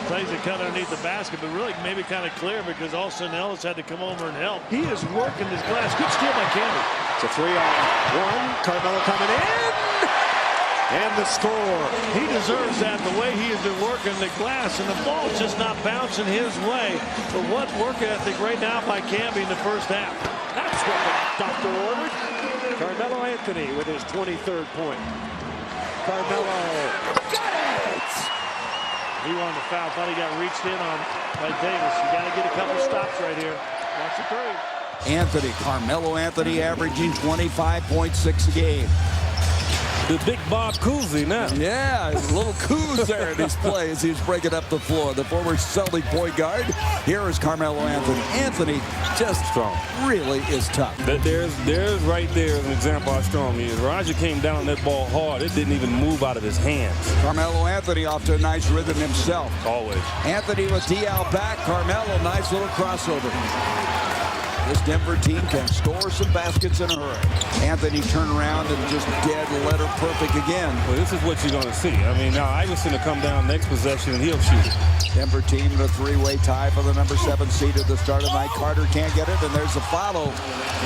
Plays it cut underneath the basket, but really maybe kind of clear because Austin Ellis had to come over and help. He is working this glass. Good steal by Camby. It's a 3-on-1. Carmelo coming in. And the score. He deserves that, the way he has been working the glass, and the ball's just not bouncing his way. But what work ethic right now by Camby in the first half. That's what the doctor ordered. Carmelo Anthony with his 23rd point. Carmelo got it! He wanted to foul. Thought he got reached in on by Davis. You got to get a couple stops right here. Watch the three. Anthony, Carmelo Anthony averaging 25.6 a game. The big Bob Cousy now. Yeah, a little coos there in his play as he's breaking up the floor. The former Celtic point guard. Here is Carmelo Anthony. Anthony just strong. Really is tough. There's right there an example how strong he is. Roger came down on that ball hard. It didn't even move out of his hands. Carmelo Anthony off to a nice rhythm himself. Always. Anthony with DL back. Carmelo, nice little crossover. This Denver team can score some baskets in a hurry. Anthony turn around and just dead letter perfect again. Well, this is what you're going to see. I mean, now Iverson will come down next possession and he'll shoot it. Denver team in a three-way tie for the number 7 seed at the start of the night. Carter can't get it, and there's a follow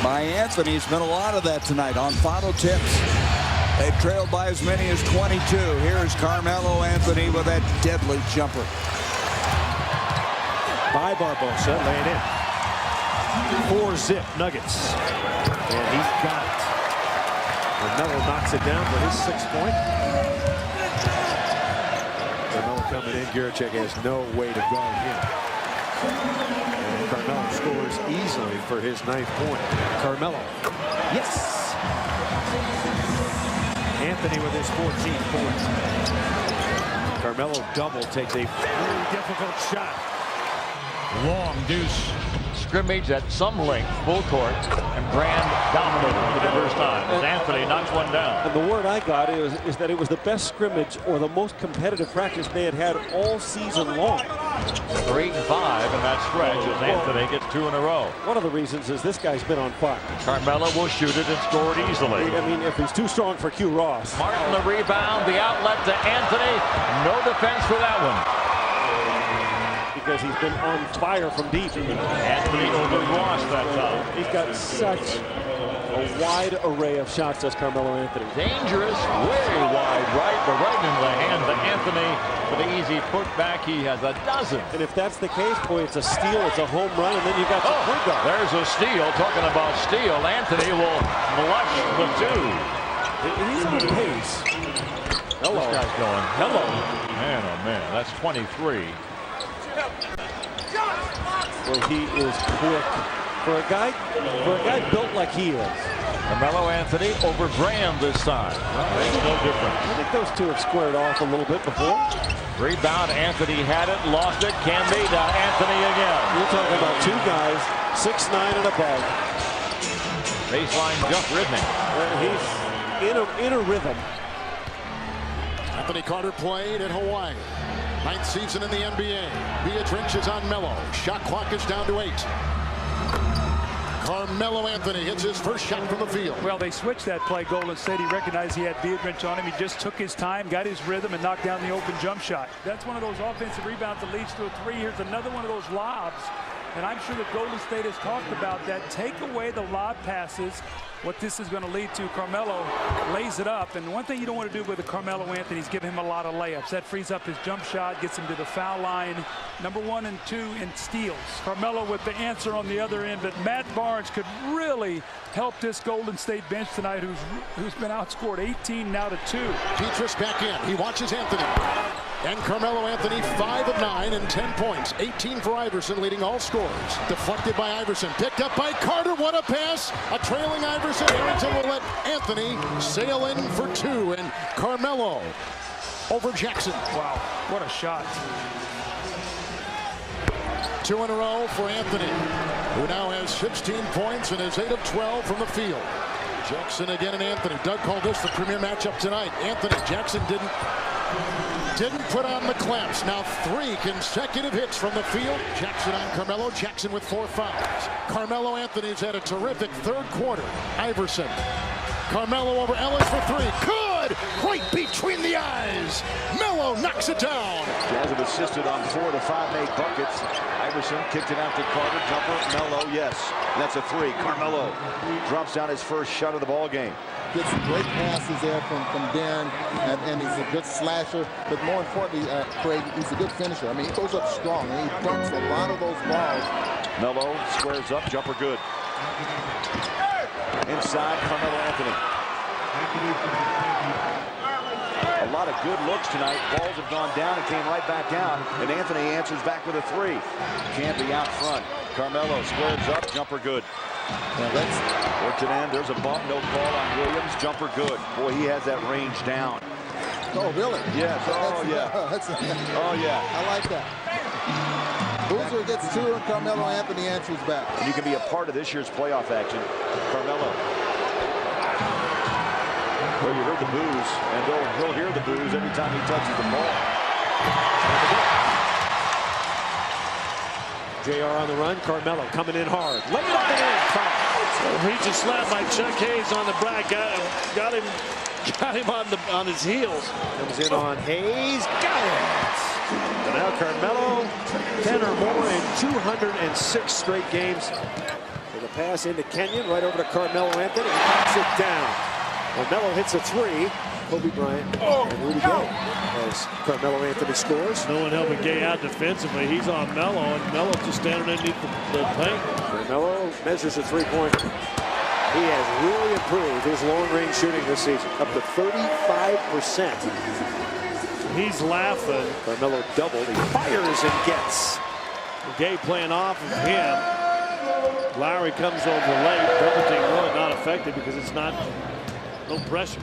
by Anthony. There's been a lot of that tonight on follow tips. They trailed by as many as 22. Here's Carmelo Anthony with that deadly jumper. By Barbosa, laying in. 4-zip Nuggets. And he's got it. And Melo knocks it down for his 6th point. Carmelo coming in. Guricek has no way to guard him. And Carmelo scores easily for his 9th point. Carmelo. Yes! Anthony with his 14th point. Carmelo double takes a very difficult shot. Long deuce scrimmage at some length, full court, and Brand dominated for the first time as Anthony knocks one down. And the word I got is that it was the best scrimmage or the most competitive practice they had all season long. 3 and 5 in that stretch as Anthony gets 2 in a row. One of the reasons is this guy's been on fire. Carmelo will shoot it and score it easily. I mean, if he's too strong for Q Ross. Martin the rebound, the outlet to Anthony. No defense for that one. Because he's been on fire from deep. Anthony over Ross that time. He's got such a wide array of shots as Carmelo Anthony. Dangerous, way wide right, but right into the hands of Anthony for the easy putback. He has a dozen. And if that's the case, boy, it's a steal, it's a home run, and then you got the point guard. There's a steal. Talking about steal, Anthony will flush the 2. He's on pace. Hello. This guy's going. Hello. Man, oh man, that's 23. Well, he is quick for a guy built like he is. Carmelo Anthony over Brand this time. Makes no difference. I think those two have squared off a little bit before. Rebound, Anthony had it, lost it, can be to Anthony again. You're talking about 2 guys, 6'9" and above. Baseline jump rhythmic. He's in a rhythm. Anthony Carter played in Hawaii. 9th season in the NBA. Beatrice is on Melo. Shot clock is down to 8. Carmelo Anthony hits his first shot from the field. Well, they switched that play. Golden State, he recognized he had Beatrice on him. He just took his time, got his rhythm, and knocked down the open jump shot. That's one of those offensive rebounds that leads to a 3. Here's another one of those lobs. And I'm sure that Golden State has talked about that. Take away the lob passes. What this is going to lead to, Carmelo lays it up. And one thing you don't want to do with the Carmelo Anthony is give him a lot of layups. That frees up his jump shot, gets him to the foul line. Number 1 and 2 in steals. Carmelo with the answer on the other end. But Matt Barnes could really help this Golden State bench tonight, who's been outscored 18 now to 2. Beatrice back in. He watches Anthony. And Carmelo Anthony 5 of 9 and 10 points. 18 for Iverson, leading all scorers. Deflected by Iverson. Picked up by Carter. What a pass. A trailing Iverson. Harrington will let Anthony sail in for 2. And Carmelo over Jackson. Wow, what a shot. 2 in a row for Anthony, who now has 16 points and is 8 of 12 from the field. Jackson again and Anthony. Doug called this the premier matchup tonight. Anthony, Jackson didn't put on the clamps. Now 3 consecutive hits from the field. Jackson on Carmelo. Jackson with 4 fouls. Carmelo Anthony's had a terrific 3rd quarter. Iverson. Carmelo over Ellis for 3. Good! Right between the eyes. Melo knocks it down. Jazz have assisted on 4 to 5 made buckets. Iverson kicked it out to Carter. Jumper. Melo, yes. That's a 3. Carmelo drops down his first shot of the ball game. Gets some great passes there from Darren, and he's a good slasher. But more importantly, Craig, he's a good finisher. I mean, he goes up strong, and he dunks a lot of those balls. Melo squares up, jumper good. Inside, Carmelo Anthony. A lot of good looks tonight. Balls have gone down and came right back out. And Anthony answers back with a three. Can't be out front. Carmelo squares up. Jumper good. Now that's worked it in. There's a bump. No call on Williams. Jumper good. Boy, he has that range down. oh really? Yes. Oh yeah. Oh yeah. I like that. Boozer gets two, and Carmelo Anthony answers back. And you can be a part of this year's playoff action. Carmelo. Well, you heard the boos, and he'll hear the boos every time he touches the ball. JR on the run. Carmelo coming in hard. Lay it up and in. He just slapped by Chuck Hayes on the back. Got him on his heels. Comes in on Hayes. Got it. And now Carmelo, 10 or more in 206 straight games. With a pass into Kenyon, right over to Carmelo Anthony. He knocks it down. Melo hits a three. Kobe Bryant and Rudy Gay as Carmelo Anthony scores. No one helping Gay out defensively. He's on Melo, and Melo just standing underneath the paint. Carmelo measures a three-point. He has really improved his long-range shooting this season, up to 35%. He's laughing. Carmelo doubled. He fires and gets. Gay playing off of him. Lowry comes over late. Double team really not effective because it's no pressure.